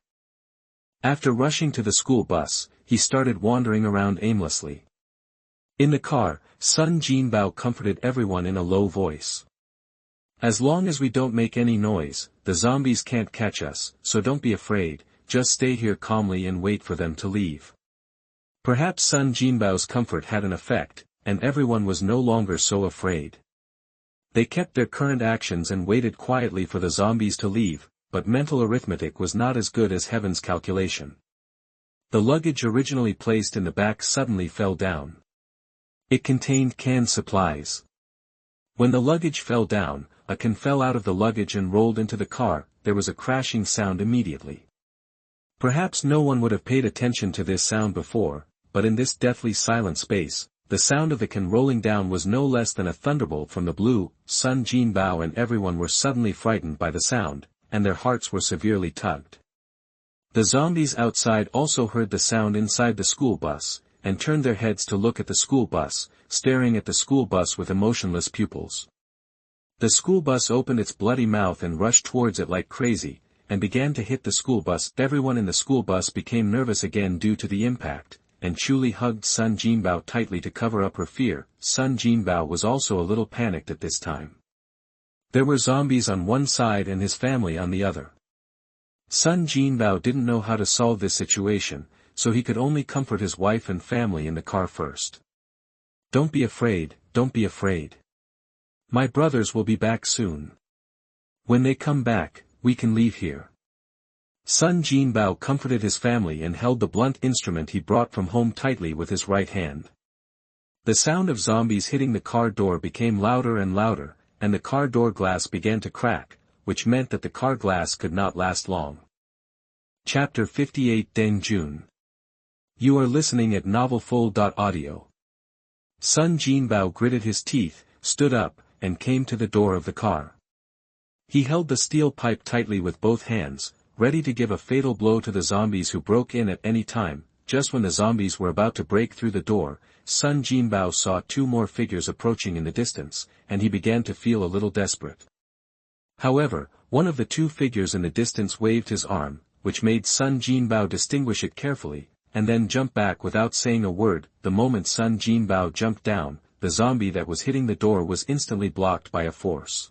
After rushing to the school bus, he started wandering around aimlessly. In the car, Sun Jinbao comforted everyone in a low voice. "As long as we don't make any noise, the zombies can't catch us, so don't be afraid, just stay here calmly and wait for them to leave." Perhaps Sun Jinbao's comfort had an effect, and everyone was no longer so afraid. They kept their current actions and waited quietly for the zombies to leave, but mental arithmetic was not as good as Heaven's calculation. The luggage originally placed in the back suddenly fell down. It contained canned supplies. When the luggage fell down, a can fell out of the luggage and rolled into the car. There was a crashing sound immediately. Perhaps no one would have paid attention to this sound before, but in this deathly silent space, the sound of the can rolling down was no less than a thunderbolt from the blue. Sun Jinbao and everyone were suddenly frightened by the sound, and their hearts were severely tugged. The zombies outside also heard the sound inside the school bus, and turned their heads to look at the school bus, staring at the school bus with emotionless pupils. The school bus opened its bloody mouth and rushed towards it like crazy, and began to hit the school bus. Everyone in the school bus became nervous again due to the impact, and Chuli hugged Sun Jinbao tightly to cover up her fear. Sun Jinbao was also a little panicked at this time. There were zombies on one side and his family on the other. Sun Jinbao didn't know how to solve this situation, so he could only comfort his wife and family in the car first. "Don't be afraid, don't be afraid. My brothers will be back soon. When they come back, we can leave here." Sun Jinbao comforted his family and held the blunt instrument he brought from home tightly with his right hand. The sound of zombies hitting the car door became louder and louder, and the car door glass began to crack, which meant that the car glass could not last long. Chapter 58 Deng Jun. You are listening at novelfull.audio. Sun Jinbao gritted his teeth, stood up, and came to the door of the car. He held the steel pipe tightly with both hands, ready to give a fatal blow to the zombies who broke in at any time. Just when the zombies were about to break through the door, Sun Jinbao saw two more figures approaching in the distance, and he began to feel a little desperate. However, one of the two figures in the distance waved his arm, which made Sun Jinbao distinguish it carefully, and then jump back without saying a word. The moment Sun Jinbao jumped down, the zombie that was hitting the door was instantly blocked by a force.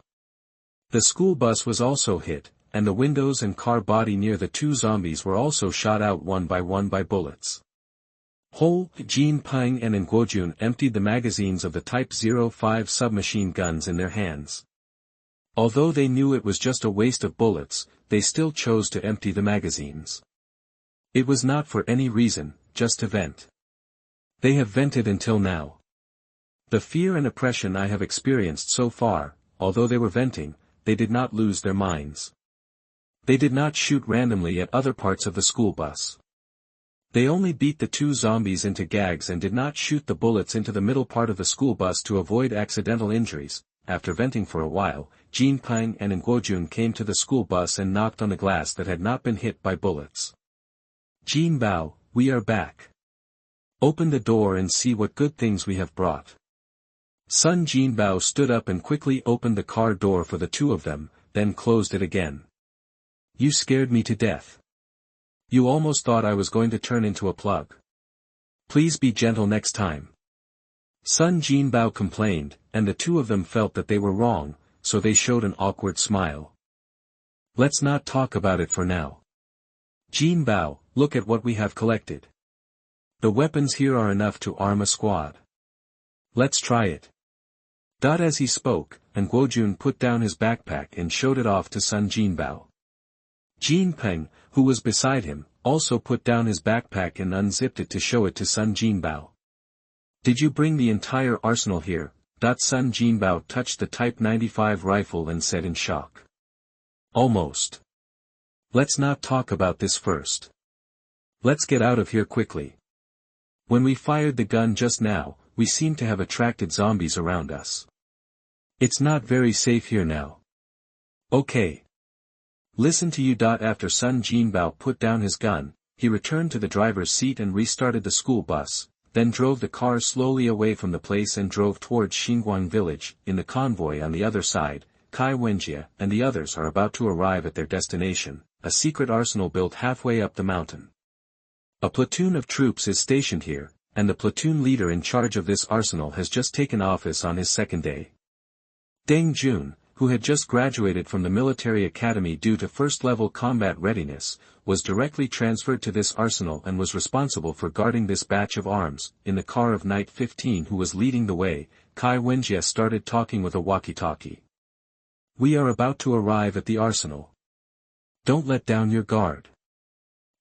The school bus was also hit, and the windows and car body near the two zombies were also shot out one by bullets. Ho, Jin Peng and Nguojun emptied the magazines of the Type 05 submachine guns in their hands. Although they knew it was just a waste of bullets, they still chose to empty the magazines. It was not for any reason, just to vent. They have vented until now. The fear and oppression I have experienced so far, although they were venting, they did not lose their minds. They did not shoot randomly at other parts of the school bus. They only beat the two zombies into gags and did not shoot the bullets into the middle part of the school bus to avoid accidental injuries. After venting for a while, Jin Peng and Nguojun came to the school bus and knocked on the glass that had not been hit by bullets. Jinbao, we are back. Open the door and see what good things we have brought. Sun Jinbao stood up and quickly opened the car door for the two of them, then closed it again. You scared me to death. You almost thought I was going to turn into a plug. Please be gentle next time. Sun Jinbao complained, and the two of them felt that they were wrong, so they showed an awkward smile. Let's not talk about it for now. Jinbao, look at what we have collected. The weapons here are enough to arm a squad. Let's try it. As he spoke, Nguojun put down his backpack and showed it off to Sun Jinbao. Jin Peng, who was beside him, also put down his backpack and unzipped it to show it to Sun Jinbao. Did you bring the entire arsenal here? Sun Jinbao touched the Type 95 rifle and said in shock. Almost. Let's not talk about this first. Let's get out of here quickly. When we fired the gun just now, we seem to have attracted zombies around us. It's not very safe here now. Okay. Listen to you. After Sun Jinbao put down his gun, he returned to the driver's seat and restarted the school bus, then drove the car slowly away from the place and drove towards Xinguang village. In the convoy on the other side, Kai Wenjie and the others are about to arrive at their destination, a secret arsenal built halfway up the mountain. A platoon of troops is stationed here, and the platoon leader in charge of this arsenal has just taken office on his second day. Deng Jun, who had just graduated from the military academy due to first-level combat readiness, was directly transferred to this arsenal and was responsible for guarding this batch of arms. In the car of Knight 15 who was leading the way, Kai Wenjie started talking with a walkie-talkie. We are about to arrive at the arsenal. Don't let down your guard.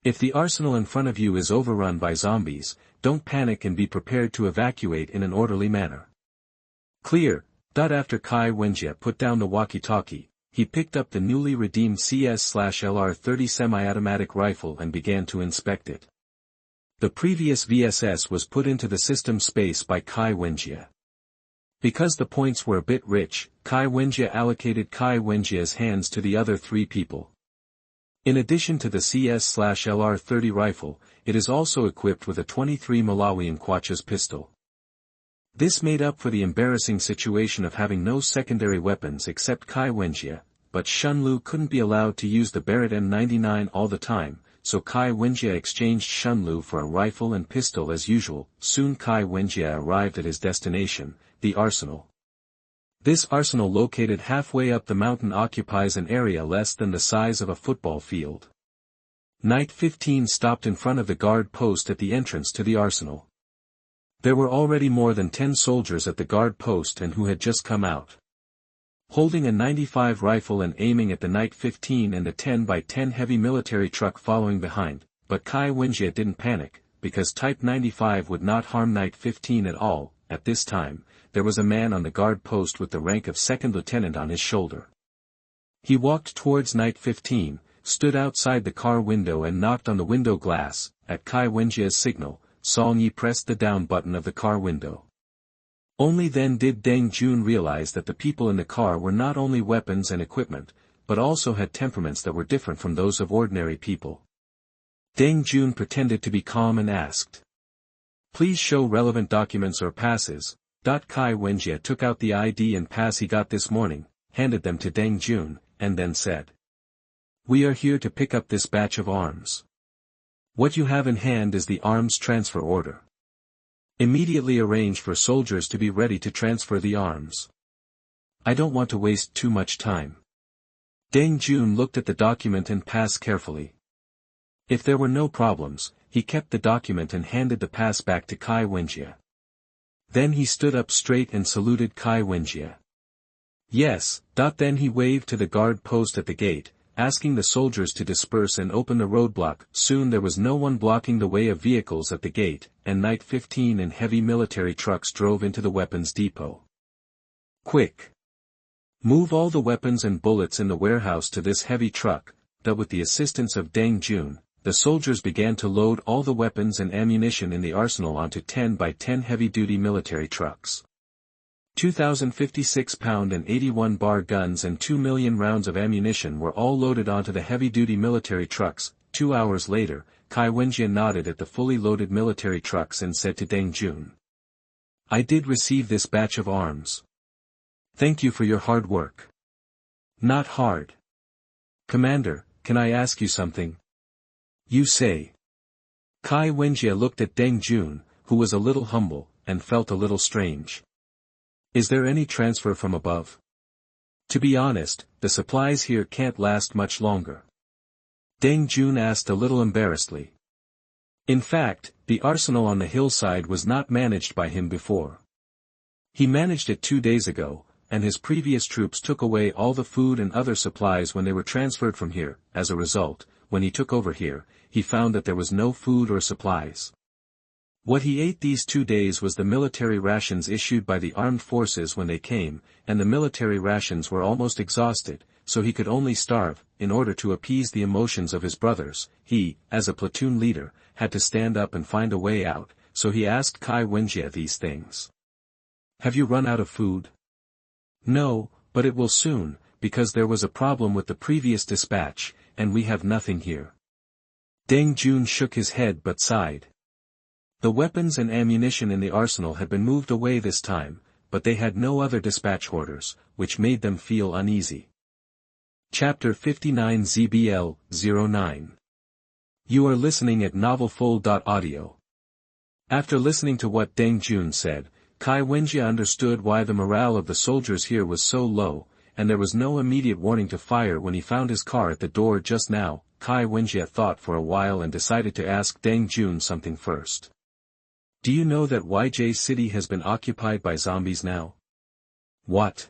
If the arsenal in front of you is overrun by zombies, don't panic and be prepared to evacuate in an orderly manner. Clear. After Kai Wenjie put down the walkie-talkie, he picked up the newly redeemed CS/LR-30 semi-automatic rifle and began to inspect it. The previous VSS was put into the system space by Kai Wenjie. Because the points were a bit rich, Kai Wenjie allocated Kai Wenjie's hands to the other three people. In addition to the CS/LR-30 rifle, it is also equipped with a 23 Malawian Quachas pistol. This made up for the embarrassing situation of having no secondary weapons except Kai Wenjie, but Shunlu couldn't be allowed to use the Barrett M99 all the time, so Kai Wenjie exchanged Shunlu for a rifle and pistol as usual. Soon Kai Wenjie arrived at his destination, the arsenal. This arsenal located halfway up the mountain occupies an area less than the size of a football field. Knight 15 stopped in front of the guard post at the entrance to the arsenal. There were already more than 10 soldiers at the guard post and who had just come out. Holding a 95 rifle and aiming at the Knight 15 and the 10x10 heavy military truck following behind, but Kai Wenjie didn't panic, because Type 95 would not harm Knight 15 at all. At this time, there was a man on the guard post with the rank of second lieutenant on his shoulder. He walked towards Knight 15, stood outside the car window and knocked on the window glass. At Kai Wenjie's signal, Song Yi pressed the down button of the car window. Only then did Deng Jun realize that the people in the car were not only weapons and equipment, but also had temperaments that were different from those of ordinary people. Deng Jun pretended to be calm and asked, "Please show relevant documents or passes." Kai Wenjie took out the ID and pass he got this morning, handed them to Deng Jun, and then said, "We are here to pick up this batch of arms. What you have in hand is the arms transfer order. Immediately arrange for soldiers to be ready to transfer the arms. I don't want to waste too much time." Deng Jun looked at the document and pass carefully. If there were no problems, he kept the document and handed the pass back to Kai Wenjie. Then he stood up straight and saluted Kai Wenjie. "Yes." Then he waved to the guard post at the gate, asking the soldiers to disperse and open the roadblock. Soon there was no one blocking the way of vehicles at the gate, and Night 15 and heavy military trucks drove into the weapons depot. "Quick! Move all the weapons and bullets in the warehouse to this heavy truck." That with the assistance of Deng Jun, the soldiers began to load all the weapons and ammunition in the arsenal onto 10 by 10 heavy-duty military trucks. 2,056 pound and 81 bar guns and 2 million rounds of ammunition were all loaded onto the heavy-duty military trucks. 2 hours later, Kai Wenjie nodded at the fully loaded military trucks and said to Deng Jun, "I did receive this batch of arms. Thank you for your hard work." "Not hard. Commander, can I ask you something?" "You say." Kai Wenjie looked at Deng Jun, who was a little humble, and felt a little strange. "Is there any transfer from above? To be honest, the supplies here can't last much longer." Deng Jun asked a little embarrassedly. In fact, the arsenal on the hillside was not managed by him before. He managed it 2 days ago, and his previous troops took away all the food and other supplies when they were transferred from here. As a result, when he took over here, he found that there was no food or supplies. What he ate these 2 days was the military rations issued by the armed forces when they came, and the military rations were almost exhausted, so he could only starve. In order to appease the emotions of his brothers, he, as a platoon leader, had to stand up and find a way out, so he asked Kai Wenjie these things. "Have you run out of food?" "No, but it will soon, because there was a problem with the previous dispatch, and we have nothing here." Deng Jun shook his head but sighed. The weapons and ammunition in the arsenal had been moved away this time, but they had no other dispatch orders, which made them feel uneasy. Chapter 59 ZBL-09. You are listening at novelfull.audio. After listening to what Deng Jun said, Kai Wenjie understood why the morale of the soldiers here was so low, and there was no immediate warning to fire when he found his car at the door just now. Kai Wenjie thought for a while and decided to ask Deng Jun something first. "Do you know that YJ City has been occupied by zombies now?" "What?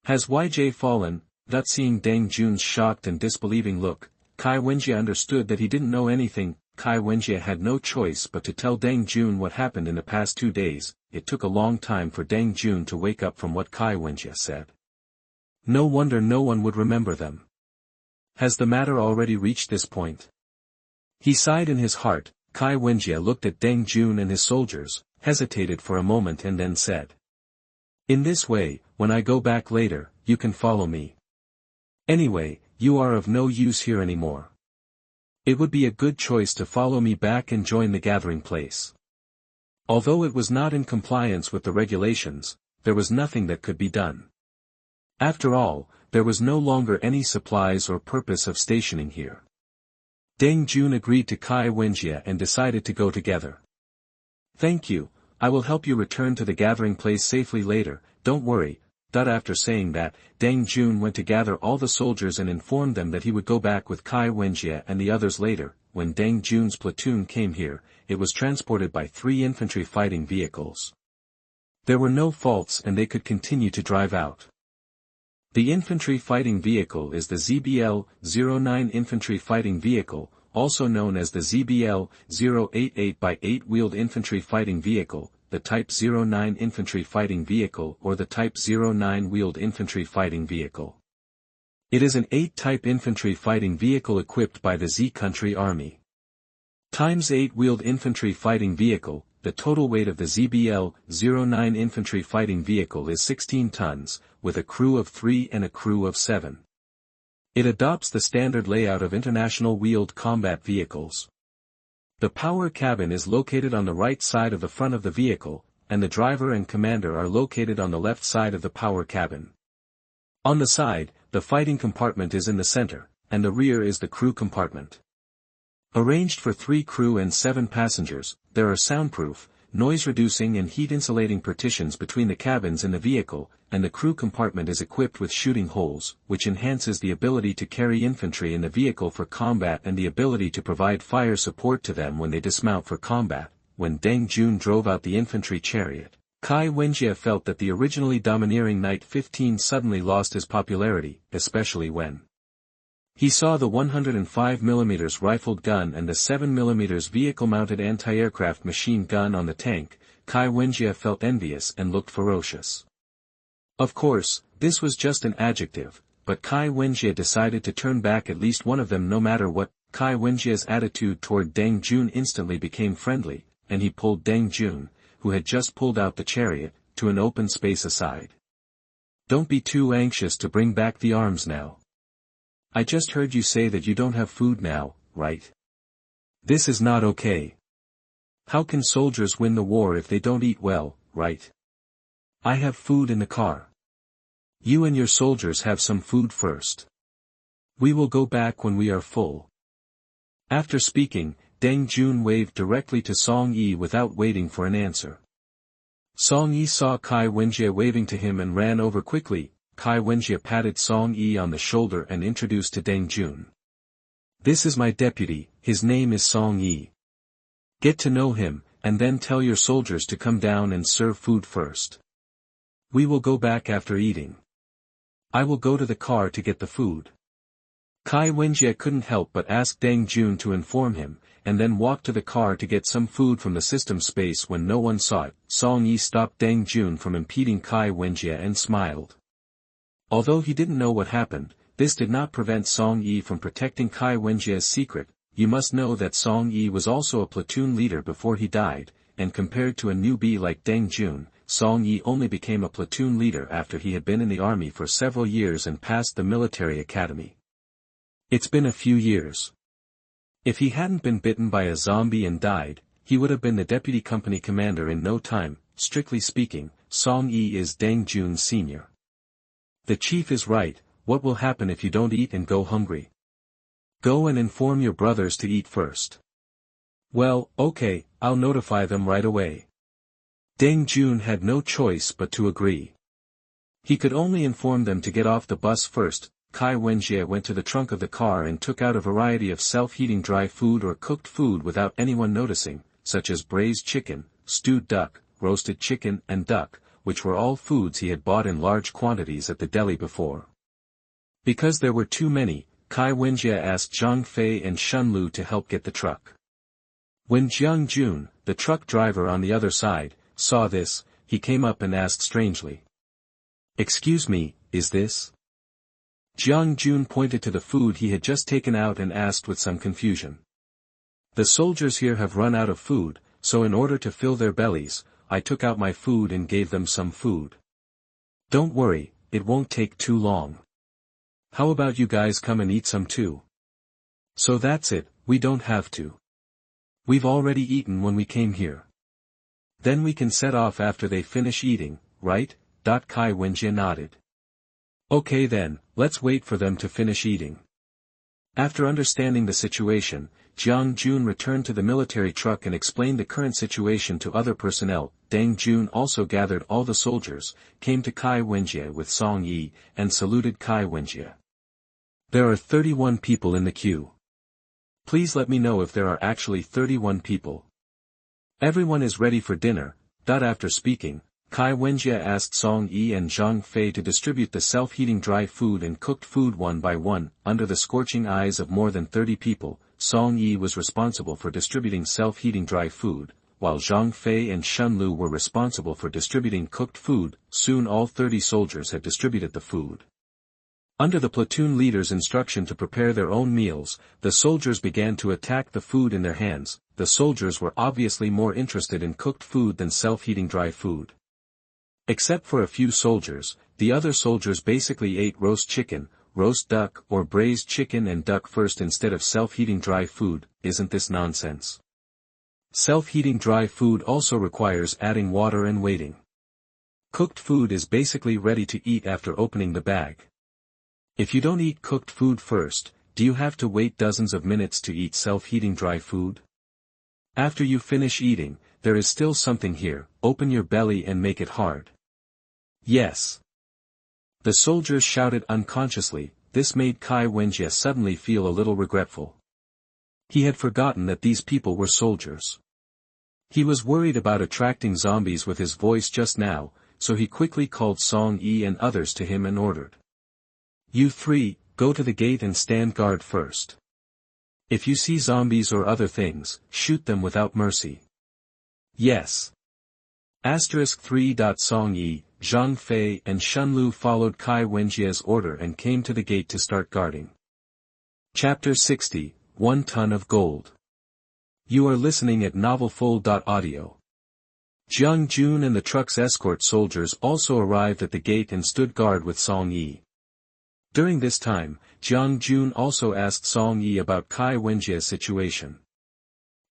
Has YJ fallen?" That seeing Deng Jun's shocked and disbelieving look, Kai Wenjie understood that he didn't know anything. Kai Wenjie had no choice but to tell Deng Jun what happened in the past 2 days. It took a long time for Deng Jun to wake up from what Kai Wenjie said. No wonder no one would remember them. Has the matter already reached this point? He sighed in his heart. Kai Wenjie looked at Deng Jun and his soldiers, hesitated for a moment and then said, "In this way, when I go back later, you can follow me. Anyway, you are of no use here anymore. It would be a good choice to follow me back and join the gathering place." Although it was not in compliance with the regulations, there was nothing that could be done. After all, there was no longer any supplies or purpose of stationing here. Deng Jun agreed to Kai Wenjie and decided to go together. "Thank you, I will help you return to the gathering place safely later, don't worry." After saying that, Deng Jun went to gather all the soldiers and informed them that he would go back with Kai Wenjie and the others later. When Deng Jun's platoon came here, it was transported by 3 infantry fighting vehicles. There were no faults and they could continue to drive out. The infantry fighting vehicle is the ZBL-09 infantry fighting vehicle, also known as the ZBL-088 by 8-wheeled infantry fighting vehicle, the Type 09 infantry fighting vehicle or the Type 09 wheeled infantry fighting vehicle. It is an 8-type infantry fighting vehicle equipped by the Z country army. Times 8-wheeled infantry fighting vehicle, the total weight of the ZBL-09 infantry fighting vehicle is 16 tons, with a crew of 3 and a crew of 7. It adopts the standard layout of international wheeled combat vehicles. The power cabin is located on the right side of the front of the vehicle, and the driver and commander are located on the left side of the power cabin. On the side, the fighting compartment is in the center, and the rear is the crew compartment. Arranged for 3 crew and 7 passengers, there are soundproof, noise-reducing and heat-insulating partitions between the cabins in the vehicle, and the crew compartment is equipped with shooting holes, which enhances the ability to carry infantry in the vehicle for combat and the ability to provide fire support to them when they dismount for combat. When Deng Jun drove out the infantry chariot, Kai Wenjie felt that the originally domineering Knight 15 suddenly lost his popularity, especially when he saw the 105mm rifled gun and the 7mm vehicle-mounted anti-aircraft machine gun on the tank. Kai Wenjie felt envious and looked ferocious. Of course, this was just an adjective, but Kai Wenjie decided to turn back at least one of them no matter what. Kai Wenjie's attitude toward Deng Jun instantly became friendly, and he pulled Deng Jun, who had just pulled out the chariot, to an open space aside. "Don't be too anxious to bring back the arms now. I just heard you say that you don't have food now, right? This is not okay. How can soldiers win the war if they don't eat well, right? I have food in the car. You and your soldiers have some food first. We will go back when we are full." After speaking, Deng Jun waved directly to Song Yi without waiting for an answer. Song Yi saw Kai Wenjie waving to him and ran over quickly. Kai Wenjie patted Song Yi on the shoulder and introduced to Deng Jun. "This is my deputy, his name is Song Yi. Get to know him, and then tell your soldiers to come down and serve food first. We will go back after eating. I will go to the car to get the food." Kai Wenjie couldn't help but ask Deng Jun to inform him, and then walked to the car to get some food from the system space. When no one saw it, Song Yi stopped Deng Jun from impeding Kai Wenjie and smiled. Although he didn't know what happened, this did not prevent Song Yi from protecting Kai Wenjie's secret. You must know that Song Yi was also a platoon leader before he died, and compared to a newbie like Deng Jun, Song Yi only became a platoon leader after he had been in the army for several years and passed the military academy. It's been a few years. If he hadn't been bitten by a zombie and died, he would have been the deputy company commander in no time. Strictly speaking, Song Yi is Deng Jun's senior. The chief is right. What will happen if you don't eat and go hungry? Go and inform your brothers to eat first. Well, okay, I'll notify them right away. Deng Jun had no choice but to agree. He could only inform them to get off the bus first. Kai Wenjie went to the trunk of the car and took out a variety of self-heating dry food or cooked food without anyone noticing, such as braised chicken, stewed duck, roasted chicken and duck, which were all foods he had bought in large quantities at the deli before. Because there were too many, Kai Wenjie asked Zhang Fei and Shun Lu to help get the truck. When Jiang Jun, the truck driver on the other side, saw this, he came up and asked strangely. "Excuse me, is this?" Jiang Jun pointed to the food he had just taken out and asked with some confusion. "The soldiers here have run out of food, so in order to fill their bellies, I took out my food and gave them some food. Don't worry, it won't take too long. How about you guys come and eat some too?" "So that's it, we don't have to. We've already eaten when we came here. Then we can set off after they finish eating, right?" Kai Wenjie nodded. "Okay then, let's wait for them to finish eating." After understanding the situation, Jiang Jun returned to the military truck and explained the current situation to other personnel. Deng Jun also gathered all the soldiers, came to Kai Wenjie with Song Yi, and saluted Kai Wenjie. "There are 31 people in the queue. Please let me know if there are actually 31 people. Everyone is ready for dinner." After speaking, Kai Wenjie asked Song Yi and Zhang Fei to distribute the self-heating dry food and cooked food one by one. Under the scorching eyes of more than 30 people, Song Yi was responsible for distributing self-heating dry food, while Zhang Fei and Shun Lu were responsible for distributing cooked food. Soon all 30 soldiers had distributed the food. Under the platoon leader's instruction to prepare their own meals, the soldiers began to attack the food in their hands. the soldiers were obviously more interested in cooked food than self-heating dry food. Except for a few soldiers, the other soldiers basically ate roast chicken, roast duck or braised chicken and duck first instead of self-heating dry food. Isn't this nonsense? Self-heating dry food also requires adding water and waiting. Cooked food is basically ready to eat after opening the bag. If you don't eat cooked food first, do you have to wait dozens of minutes to eat self-heating dry food? After you finish eating, there is still something here. Open your belly and make it hard. Yes. The soldiers shouted unconsciously. This made Kai Wenjie suddenly feel a little regretful. He had forgotten that these people were soldiers. He was worried about attracting zombies with his voice just now, so he quickly called Song Yi and others to him and ordered. You three, go to the gate and stand guard first. If you see zombies or other things, shoot them without mercy. Yes. *3. Song Yi, Zhang Fei and Shunlu followed Kai Wenjie's order and came to the gate to start guarding. Chapter 60, 1 Ton of Gold. You are listening at novelfull.audio. Jiang Jun and the truck's escort soldiers also arrived at the gate and stood guard with Song Yi. During this time, Jiang Jun also asked Song Yi about Kai Wenjie's situation.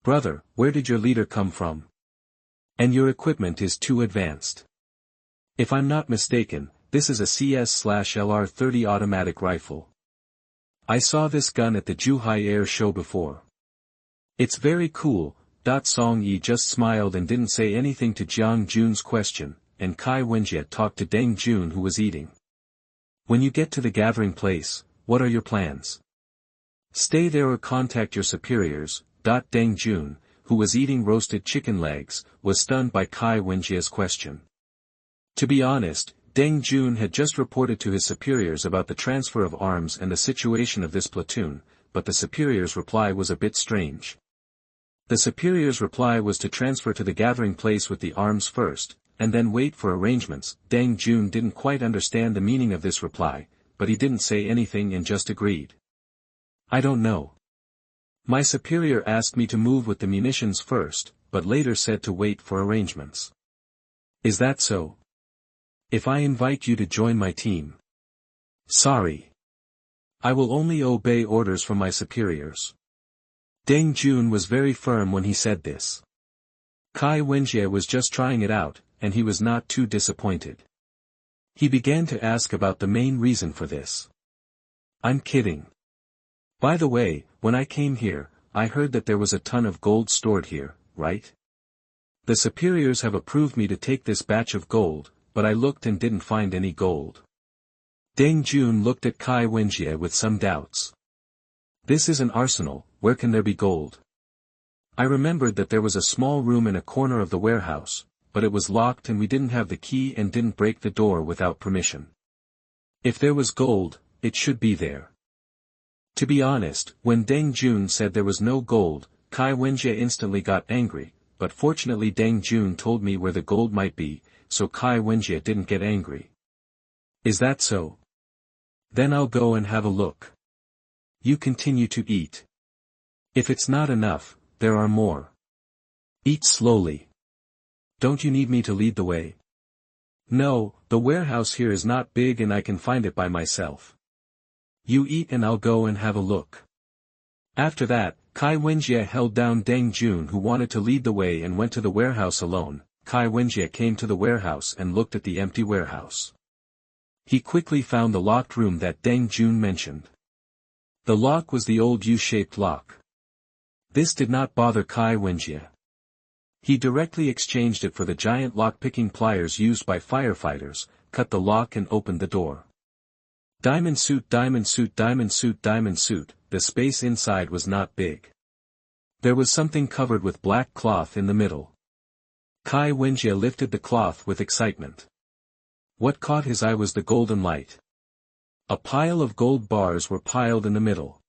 Brother, where did your leader come from? And your equipment is too advanced. If I'm not mistaken, this is a CS/LR-30 automatic rifle. I saw this gun at the Zhuhai Air Show before. It's very cool. Song Yi just smiled and didn't say anything to Jiang Jun's question, and Kai Wenjie talked to Deng Jun who was eating. When you get to the gathering place, what are your plans? Stay there or contact your superiors. Deng Jun, who was eating roasted chicken legs, was stunned by Kai Wenjie's question. To be honest, Deng Jun had just reported to his superiors about the transfer of arms and the situation of this platoon, but the superior's reply was a bit strange. The superior's reply was to transfer to the gathering place with the arms first, and then wait for arrangements. Deng Jun didn't quite understand the meaning of this reply, but he didn't say anything and just agreed. I don't know. My superior asked me to move with the munitions first, but later said to wait for arrangements. Is that so? If I invite you to join my team? Sorry. I will only obey orders from my superiors. Deng Jun was very firm when he said this. Kai Wenjie was just trying it out, and he was not too disappointed. He began to ask about the main reason for this. I'm kidding. By the way, when I came here, I heard that there was a ton of gold stored here, right? The superiors have approved me to take this batch of gold, but I looked and didn't find any gold. Deng Jun looked at Kai Wenjie with some doubts. This is an arsenal, where can there be gold? I remembered that there was a small room in a corner of the warehouse, but it was locked and we didn't have the key and didn't break the door without permission. If there was gold, it should be there. To be honest, when Deng Jun said there was no gold, Kai Wenjie instantly got angry, but fortunately Deng Jun told me where the gold might be, so Kai Wenjie didn't get angry. Is that so? Then I'll go and have a look. You continue to eat. If it's not enough, there are more. Eat slowly. Don't you need me to lead the way? No, the warehouse here is not big and I can find it by myself. You eat and I'll go and have a look. After that, Kai Wenjie held down Deng Jun who wanted to lead the way and went to the warehouse alone. Kai Wenjie came to the warehouse and looked at the empty warehouse. He quickly found the locked room that Deng Jun mentioned. The lock was the old U-shaped lock. This did not bother Kai Wenjie. He directly exchanged it for the giant lock-picking pliers used by firefighters, cut the lock and opened the door. Diamond suit, diamond suit, diamond suit, diamond suit. The space inside was not big. There was something covered with black cloth in the middle. Kai Wenjie lifted the cloth with excitement. What caught his eye was the golden light. A pile of gold bars were piled in the middle.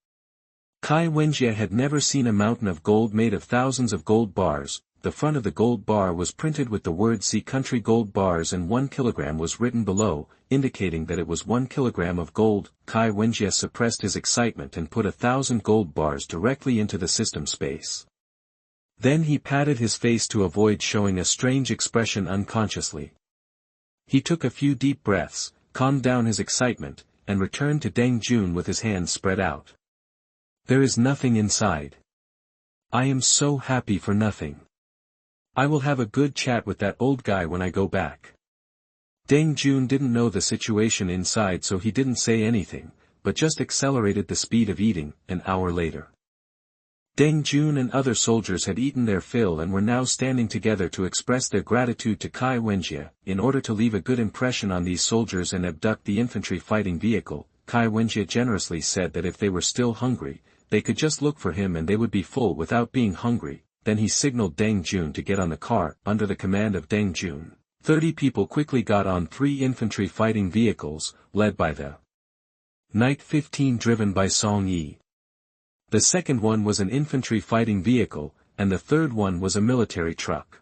Kai Wenjie had never seen a mountain of gold made of thousands of gold bars. The front of the gold bar was printed with the word "See Country Gold Bars" and 1 kilogram was written below, indicating that it was 1 kilogram of gold. Kai Wenjie suppressed his excitement and put 1,000 gold bars directly into the system space. Then he patted his face to avoid showing a strange expression unconsciously. He took a few deep breaths, calmed down his excitement, and returned to Deng Jun with his hands spread out. There is nothing inside. I am so happy for nothing. I will have a good chat with that old guy when I go back. Deng Jun didn't know the situation inside, so he didn't say anything, but just accelerated the speed of eating. An hour later, Deng Jun and other soldiers had eaten their fill and were now standing together to express their gratitude to Kai Wenjie. In order to leave a good impression on these soldiers and abduct the infantry fighting vehicle, Kai Wenjie generously said that if they were still hungry, they could just look for him and they would be full without being hungry. Then he signaled Deng Jun to get on the car. Under the command of Deng Jun, 30 people quickly got on 3 infantry fighting vehicles, led by the Knight 15 driven by Song Yi. The second one was an infantry fighting vehicle, and the third one was a military truck.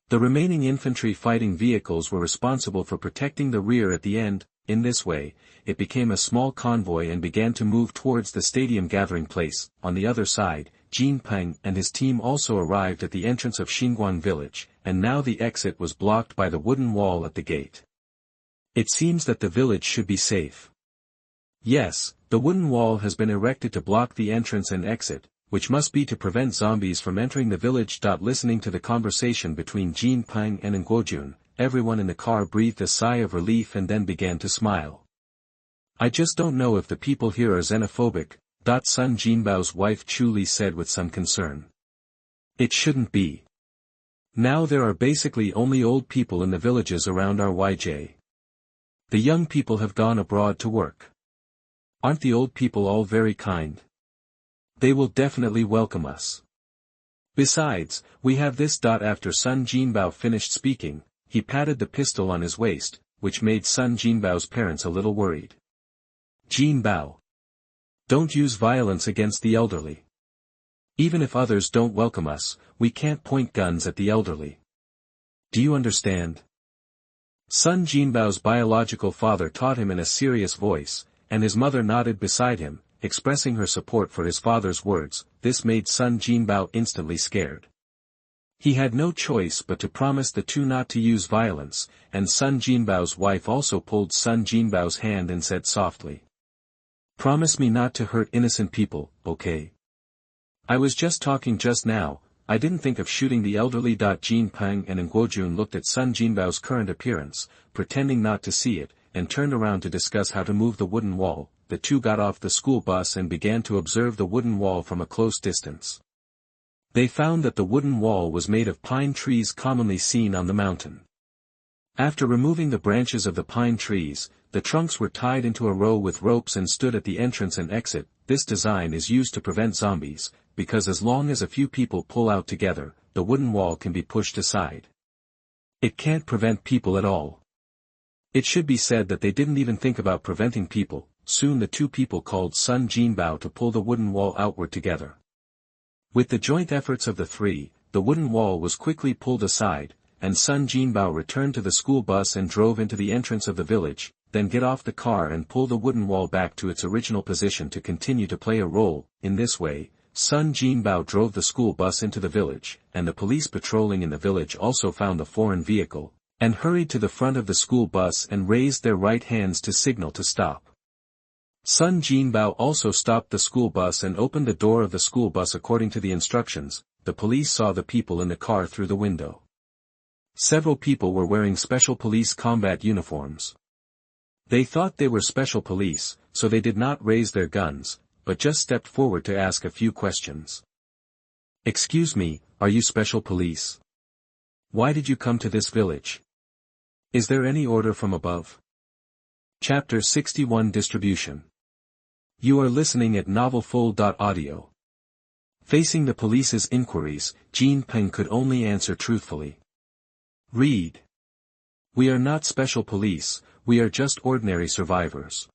The remaining infantry fighting vehicles were responsible for protecting the rear at the end. In this way, it became a small convoy and began to move towards the stadium gathering place. On the other side, Jin Peng and his team also arrived at the entrance of Xinguang village, and now the exit was blocked by the wooden wall at the gate. It seems that the village should be safe. Yes, the wooden wall has been erected to block the entrance and exit, which must be to prevent zombies from entering the village. Listening to the conversation between Jin Peng and Nguojun, everyone in the car breathed a sigh of relief and then began to smile. I just don't know if the people here are xenophobic, Sun Jinbao's wife Chu said with some concern. It shouldn't be. Now there are basically only old people in the villages around our YJ. The young people have gone abroad to work. Aren't the old people all very kind? They will definitely welcome us. Besides, we have this. After Sun Jinbao finished speaking, he patted the pistol on his waist, which made Sun Jinbao's parents a little worried. Jinbao, don't use violence against the elderly. Even if others don't welcome us, we can't point guns at the elderly. Do you understand? Sun Jinbao's biological father taught him in a serious voice, and his mother nodded beside him, expressing her support for his father's words. This made Sun Jinbao instantly scared. He had no choice but to promise the two not to use violence, and Sun Jinbao's wife also pulled Sun Jinbao's hand and said softly, "Promise me not to hurt innocent people, okay? I was just talking just now, I didn't think of shooting the elderly." Jin Peng and Nguojun looked at Sun Jinbao's current appearance, pretending not to see it, and turned around to discuss how to move the wooden wall. The two got off the school bus and began to observe the wooden wall from a close distance. They found that the wooden wall was made of pine trees commonly seen on the mountain. After removing the branches of the pine trees, the trunks were tied into a row with ropes and stood at the entrance and exit. This design is used to prevent zombies, because as long as a few people pull out together, the wooden wall can be pushed aside. It can't prevent people at all. It should be said that they didn't even think about preventing people. Soon the two people called Sun Jinbao to pull the wooden wall outward together. With the joint efforts of the three, the wooden wall was quickly pulled aside, and Sun Jinbao returned to the school bus and drove into the entrance of the village, then get off the car and pull the wooden wall back to its original position to continue to play a role. In this way, Sun Jinbao drove the school bus into the village, and the police patrolling in the village also found the foreign vehicle, and hurried to the front of the school bus and raised their right hands to signal to stop. Sun Jinbao also stopped the school bus and opened the door of the school bus according to the instructions. The police saw the people in the car through the window. Several people were wearing special police combat uniforms. They thought they were special police, so they did not raise their guns, but just stepped forward to ask a few questions. "Excuse me, are you special police? Why did you come to this village? Is there any order from above?" Chapter 61 Distribution. You are listening at novelfull.audio. Facing the police's inquiries, Jin Peng could only answer truthfully. "Read. We are not special police, we are just ordinary survivors.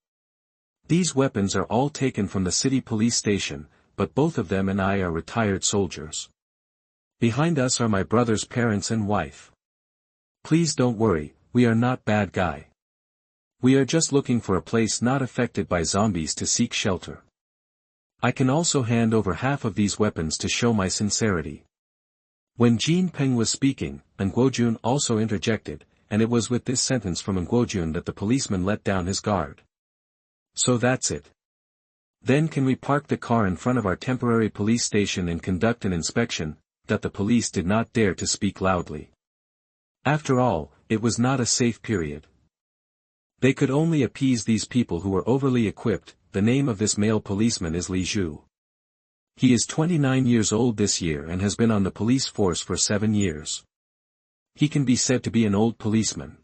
These weapons are all taken from the city police station, but both of them and I are retired soldiers. Behind us are my brother's parents and wife. Please don't worry, we are not bad guy. We are just looking for a place not affected by zombies to seek shelter. I can also hand over half of these weapons to show my sincerity. When Jean Peng was speaking, Nguojun also interjected, and it was with this sentence from Nguojun that the policeman let down his guard. So that's it. Then can we park the car in front of our temporary police station and conduct an inspection? That the police did not dare to speak loudly. After all, it was not a safe period. They could only appease these people who were overly equipped. The name of this male policeman is Li Zhu. He is 29 years old this year and has been on the police force for 7 years. He can be said to be an old policeman.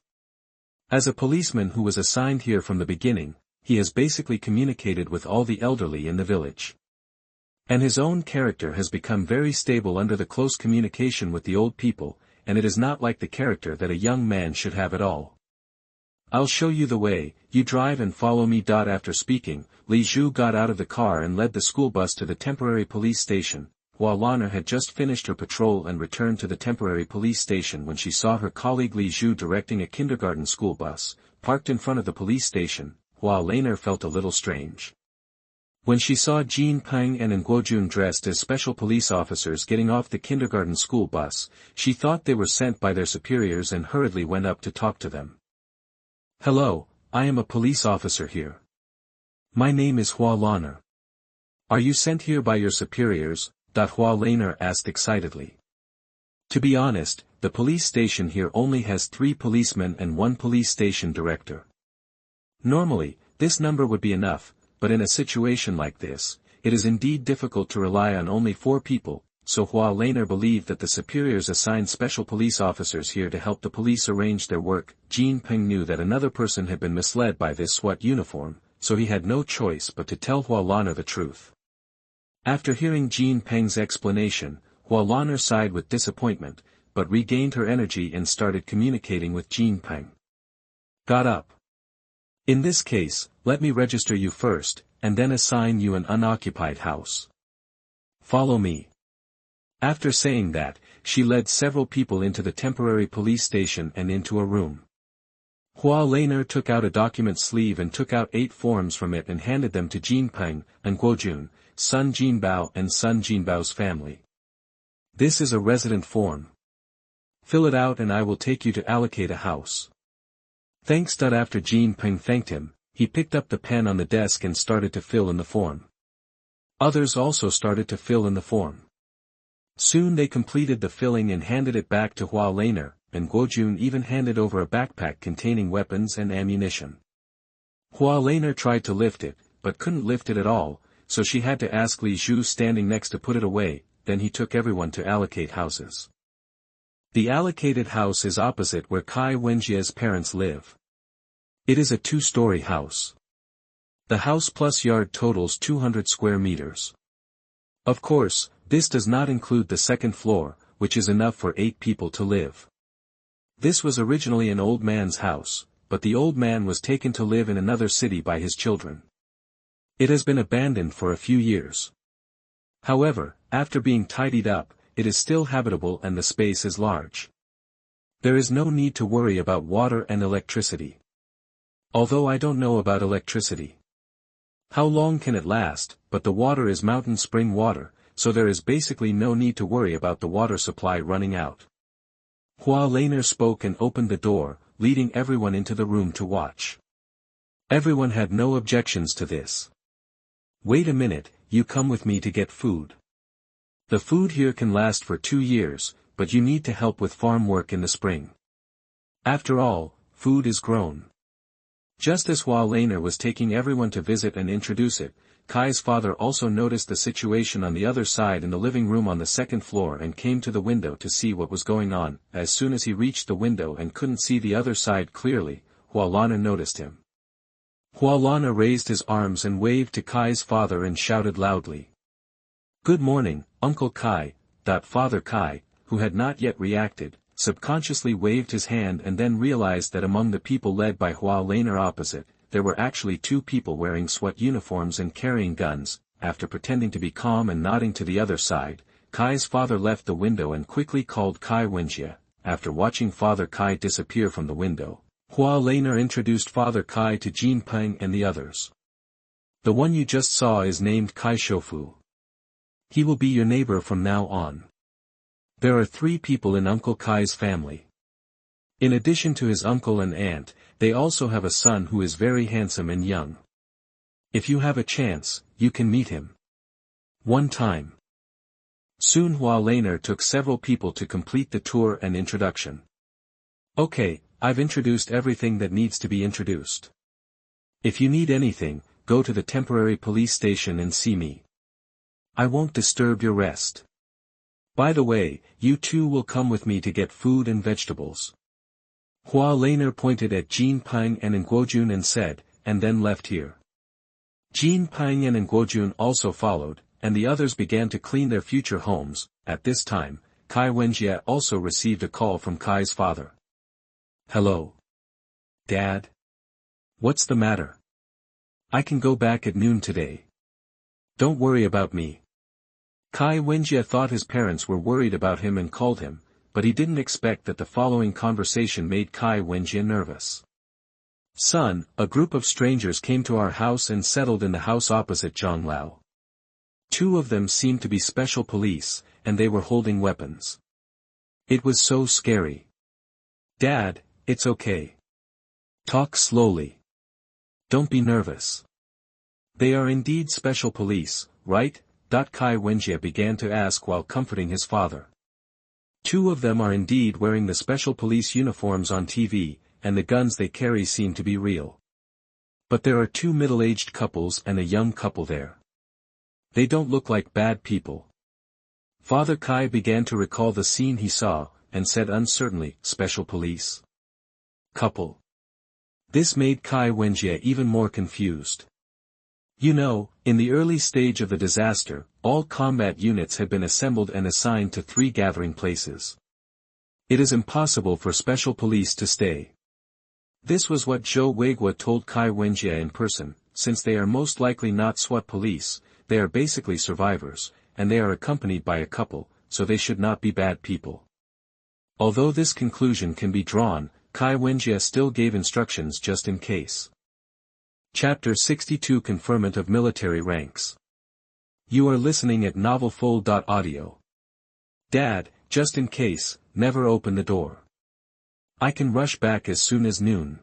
As a policeman who was assigned here from the beginning, he has basically communicated with all the elderly in the village. And his own character has become very stable under the close communication with the old people, and it is not like the character that a young man should have at all. I'll show you the way, you drive and follow me. After speaking, Li Zhu got out of the car and led the school bus to the temporary police station. Hua Lana had just finished her patrol and returned to the temporary police station when she saw her colleague Li Zhu directing a kindergarten school bus, parked in front of the police station. Hua Lana felt a little strange. When she saw Jean Peng and Nguojun dressed as special police officers getting off the kindergarten school bus, she thought they were sent by their superiors and hurriedly went up to talk to them. Hello, I am a police officer here. My name is Hua Lana. Are you sent here by your superiors? Hua Lana asked excitedly. To be honest, the police station here only has 3 policemen and 1 police station director. Normally, this number would be enough, but in a situation like this, it is indeed difficult to rely on only 4 people, so Hua Lana believed that the superiors assigned special police officers here to help the police arrange their work. Jean Peng knew that another person had been misled by this SWAT uniform, so he had no choice but to tell Hua Lana the truth. After hearing Jean Peng's explanation, Hua Lana sighed with disappointment, but regained her energy and started communicating with Jean Peng. Got up. In this case, let me register you first, and then assign you an unoccupied house. Follow me. After saying that, she led several people into the temporary police station and into a room. Hua Lana took out a document sleeve and took out 8 forms from it and handed them to Jean Peng, Nguojun, Sun Jinbao and Sun Jinbao's family. This is a resident form. Fill it out and I will take you to allocate a house. Thanks. After Jean Peng thanked him, he picked up the pen on the desk and started to fill in the form. Others also started to fill in the form. Soon they completed the filling and handed it back to Hua Lana, and Nguojun even handed over a backpack containing weapons and ammunition. Hua Lana tried to lift it, but couldn't lift it at all, so she had to ask Li Zhu standing next to put it away. Then he took everyone to allocate houses. The allocated house is opposite where Kai Wenjie's parents live. It is a 2-story house. The house plus yard totals 200 square meters. Of course, this does not include the second floor, which is enough for 8 people to live. This was originally an old man's house, but the old man was taken to live in another city by his children. It has been abandoned for a few years. However, after being tidied up, it is still habitable and the space is large. There is no need to worry about water and electricity. Although I don't know about electricity. How long can it last? But the water is mountain spring water, so there is basically no need to worry about the water supply running out. Hua Lana spoke and opened the door, leading everyone into the room to watch. Everyone had no objections to this. Wait a minute, you come with me to get food. The food here can last for 2 years, but you need to help with farm work in the spring. After all, food is grown. Just as Hua Lana was taking everyone to visit and introduce it, Kai's father also noticed the situation on the other side in the living room on the 2nd floor and came to the window to see what was going on. As soon as he reached the window and couldn't see the other side clearly, Hua Lana noticed him. Hua Lana raised his arms and waved to Kai's father and shouted loudly. Good morning, Uncle Kai. Father Kai, who had not yet reacted, subconsciously waved his hand and then realized that among the people led by Hua Lana opposite, there were actually 2 people wearing SWAT uniforms and carrying guns. After pretending to be calm and nodding to the other side, Kai's father left the window and quickly called Kai Wenjie. After watching Father Kai disappear from the window, Hua Lana introduced Father Kai to Jean Peng and the others. The one you just saw is named Kai Shofu. He will be your neighbor from now on. There are 3 people in Uncle Kai's family. In addition to his uncle and aunt, they also have a son who is very handsome and young. If you have a chance, you can meet him. One time. Soon Hua Laner took several people to complete the tour and introduction. Okay, I've introduced everything that needs to be introduced. If you need anything, go to the temporary police station and see me. I won't disturb your rest. By the way, you 2 will come with me to get food and vegetables. Hua Laner pointed at Jin Pang and Nguojun and said, and then left here. Jin Pang and Nguojun also followed, and the others began to clean their future homes. At this time, Kai Wenjie also received a call from Kai's father. Hello. Dad? What's the matter? I can go back at noon today. Don't worry about me. Kai Wenjie thought his parents were worried about him and called him, but he didn't expect that the following conversation made Kai Wenjie nervous. Son, a group of strangers came to our house and settled in the house opposite Zhonglao. 2 of them seemed to be special police, and they were holding weapons. It was so scary. Dad, it's okay. Talk slowly. Don't be nervous. They are indeed special police, right? Kai Wenjie began to ask while comforting his father. 2 of them are indeed wearing the special police uniforms on TV, and the guns they carry seem to be real. But there are 2 middle-aged couples and a young couple there. They don't look like bad people. Father Kai began to recall the scene he saw, and said uncertainly, special police? Couple. This made Kai Wenjie even more confused. You know, in the early stage of the disaster, all combat units had been assembled and assigned to 3 gathering places. It is impossible for special police to stay. This was what Zhou Weiguo told Kai Wenjie in person. Since they are most likely not SWAT police, they are basically survivors, and they are accompanied by a couple, so they should not be bad people. Although this conclusion can be drawn, Kai Wenjie still gave instructions just in case. Chapter 62 Conferment of Military Ranks. You are listening at novelfull.audio. Dad, just in case, never open the door. I can rush back as soon as noon.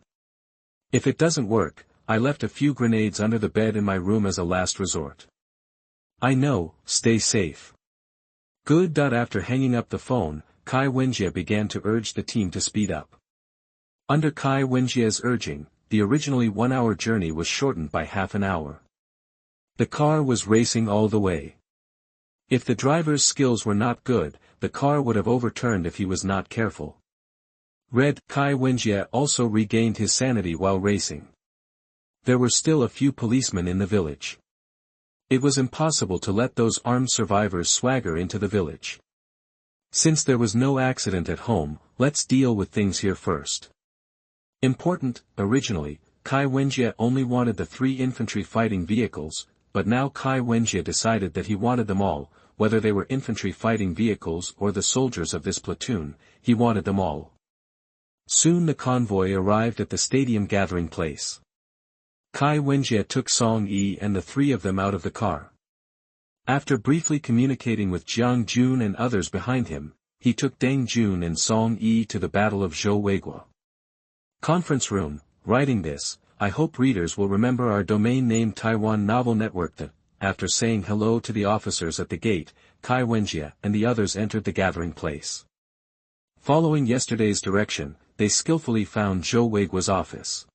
If it doesn't work, I left a few grenades under the bed in my room as a last resort. I know, stay safe. Good. After hanging up the phone, Kai Wenjie began to urge the team to speed up. Under Kai Wenjie's urging, the originally 1-hour journey was shortened by half an hour. The car was racing all the way. If the driver's skills were not good, the car would have overturned if he was not careful. Kai Wenjie also regained his sanity while racing. There were still a few policemen in the village. It was impossible to let those armed survivors swagger into the village. Since there was no accident at home, let's deal with things here first. Important. Originally, Kai Wenjie only wanted the 3 infantry fighting vehicles, but now Kai Wenjie decided that he wanted them all, whether they were infantry fighting vehicles or the soldiers of this platoon, he wanted them all. Soon the convoy arrived at the stadium gathering place. Kai Wenjie took Song Yi and the 3 of them out of the car. After briefly communicating with Jiang Jun and others behind him, he took Deng Jun and Song Yi to the Battle of Zhou Weiguo. Conference room. Writing this, I hope readers will remember our domain name Taiwan Novel Network. After saying hello to the officers at the gate, Kai Wenjie and the others entered the gathering place. Following yesterday's direction, they skillfully found Zhou Weiguo's office.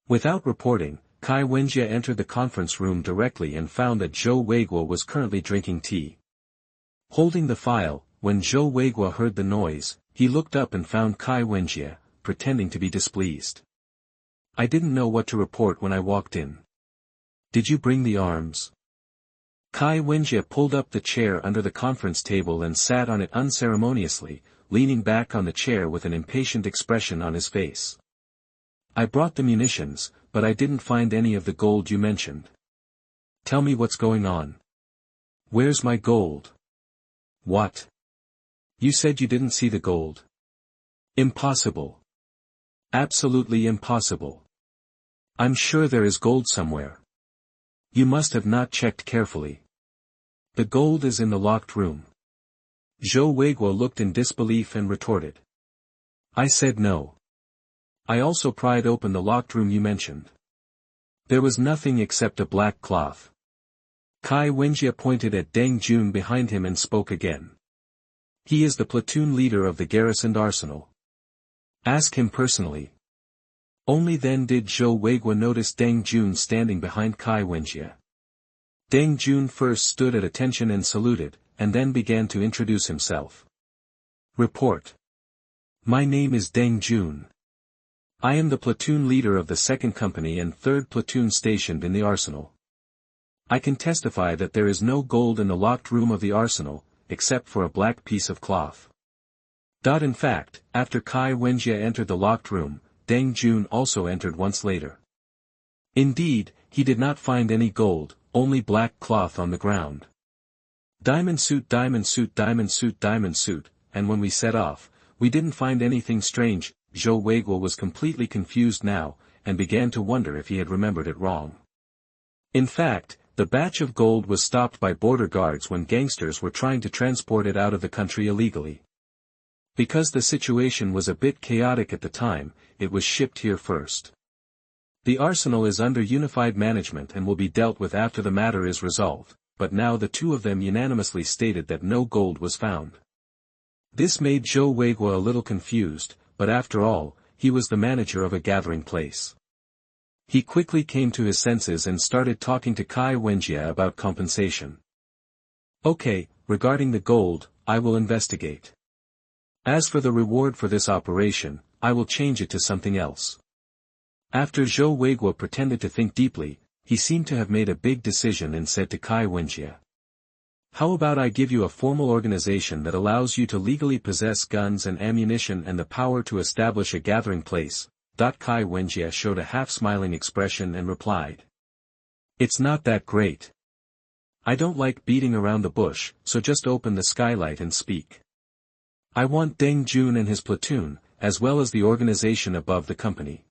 Without reporting, Kai Wenjie entered the conference room directly and found that Zhou Weiguo was currently drinking tea. Holding the file, when Zhou Weiguo heard the noise, he looked up and found Kai Wenjie, pretending to be displeased. I didn't know what to report when I walked in. Did you bring the arms? Kai Wenjie pulled up the chair under the conference table and sat on it unceremoniously, leaning back on the chair with an impatient expression on his face. I brought the munitions, but I didn't find any of the gold you mentioned. Tell me what's going on. Where's my gold? What? You said you didn't see the gold. Impossible. Absolutely impossible. I'm sure there is gold somewhere. You must have not checked carefully. The gold is in the locked room. Zhou Weiguo looked in disbelief and retorted. I said no. I also pried open the locked room you mentioned. There was nothing except a black cloth. Kai Wenjie pointed at Deng Jun behind him and spoke again. He is the platoon leader of the garrisoned arsenal. Ask him personally. Only then did Zhou Weiguo notice Deng Jun standing behind Kai Wenjie. Deng Jun first stood at attention and saluted, and then began to introduce himself. Report. My name is Deng Jun. I am the platoon leader of the 2nd Company and 3rd Platoon stationed in the arsenal. I can testify that there is no gold in the locked room of the arsenal, except for a black piece of cloth. In fact, after Kai Wenjie entered the locked room, Deng Jun also entered once later. Indeed, he did not find any gold, only black cloth on the ground. Diamond suit, diamond suit, diamond suit, diamond suit, and when we set off, we didn't find anything strange. Zhou Weiguo was completely confused now, and began to wonder if he had remembered it wrong. In fact, the batch of gold was stopped by border guards when gangsters were trying to transport it out of the country illegally. Because the situation was a bit chaotic at the time, it was shipped here first. The arsenal is under unified management and will be dealt with after the matter is resolved, but now the two of them unanimously stated that no gold was found. This made Zhou Weiguo a little confused, but after all, he was the manager of a gathering place. He quickly came to his senses and started talking to Kai Wenjie about compensation. Okay, regarding the gold, I will investigate. As for the reward for this operation, I will change it to something else. After Zhou Weiguo pretended to think deeply, he seemed to have made a big decision and said to Kai Wenjie. How about I give you a formal organization that allows you to legally possess guns and ammunition and the power to establish a gathering place? Kai Wenjie showed a half-smiling expression and replied. It's not that great. I don't like beating around the bush, so just open the skylight and speak. I want Deng Jun and his platoon, as well as the organization above the company.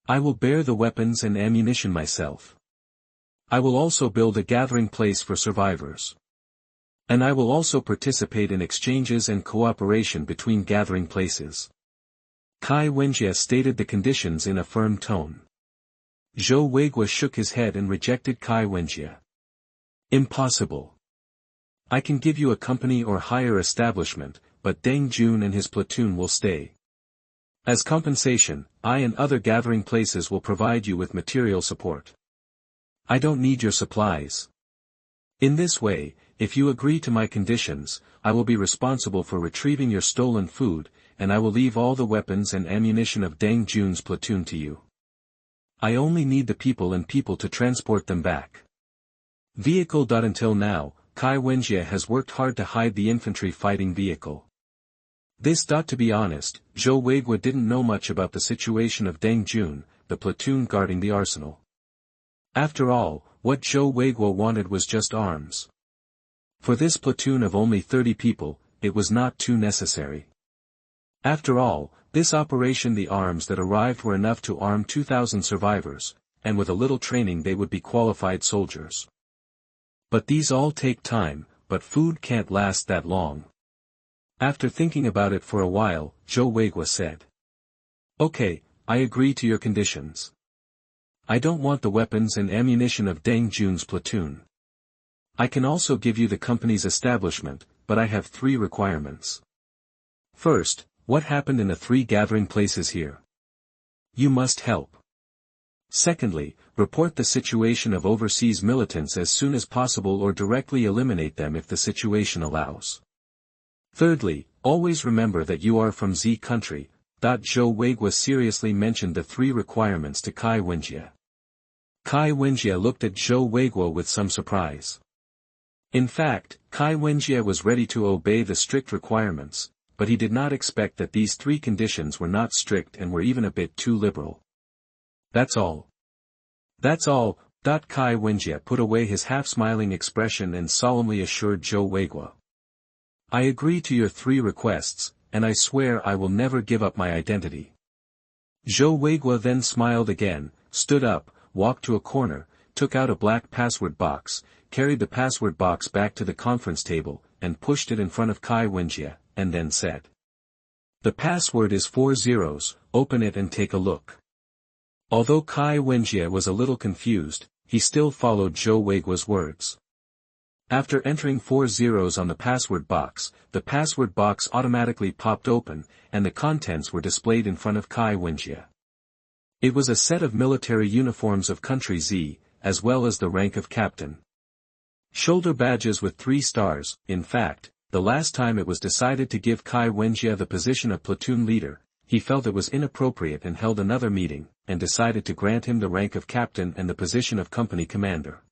I will bear the weapons and ammunition myself. I will also build a gathering place for survivors. And I will also participate in exchanges and cooperation between gathering places. Kai Wenjie stated the conditions in a firm tone. Zhou Weiguo shook his head and rejected Kai Wenjie. Impossible. I can give you a company or higher establishment, but Deng Jun and his platoon will stay. As compensation, I and other gathering places will provide you with material support. I don't need your supplies. In this way, if you agree to my conditions, I will be responsible for retrieving your stolen food, and I will leave all the weapons and ammunition of Deng Jun's platoon to you. I only need the people and people to transport them back. Vehicle. Until now, Kai Wenjie has worked hard to hide the infantry fighting vehicle. This. To be honest, Zhou Weiguo didn't know much about the situation of Deng Jun, the platoon guarding the arsenal. After all, what Zhou Weiguo wanted was just arms. For this platoon of only 30 people, it was not too necessary. After all, this operation, the arms that arrived were enough to arm 2,000 survivors, and with a little training they would be qualified soldiers. But these all take time, but food can't last that long. After thinking about it for a while, Zhou Weiguo said. Okay, I agree to your conditions. I don't want the weapons and ammunition of Deng Jun's platoon. I can also give you the company's establishment, but I have 3 requirements. First, what happened in the 3 gathering places here? You must help. Secondly, report the situation of overseas militants as soon as possible or directly eliminate them if the situation allows. Thirdly, always remember that you are from Z country. Zhou Weiguo seriously mentioned the 3 requirements to Kai Wenjie. Kai Wenjie looked at Zhou Weiguo with some surprise. In fact, Kai Wenjie was ready to obey the strict requirements, but he did not expect that these 3 conditions were not strict and were even a bit too liberal. That's all. That's all. Kai Wenjie put away his half-smiling expression and solemnly assured Zhou Weiguo. I agree to your 3 requests, and I swear I will never give up my identity. Zhou Weiguo then smiled again, stood up, walked to a corner, took out a black password box, carried the password box back to the conference table, and pushed it in front of Kai Wenjie, and then said. The password is 4 zeros, open it and take a look. Although Kai Wenjie was a little confused, he still followed Zhou Weiguo's words. After entering 4 zeros on the password box automatically popped open, and the contents were displayed in front of Kai Wenjie. It was a set of military uniforms of country Z, as well as the rank of captain. Shoulder badges with 3 stars. In fact, the last time it was decided to give Kai Wenjie the position of platoon leader, he felt it was inappropriate and held another meeting, and decided to grant him the rank of captain and the position of company commander.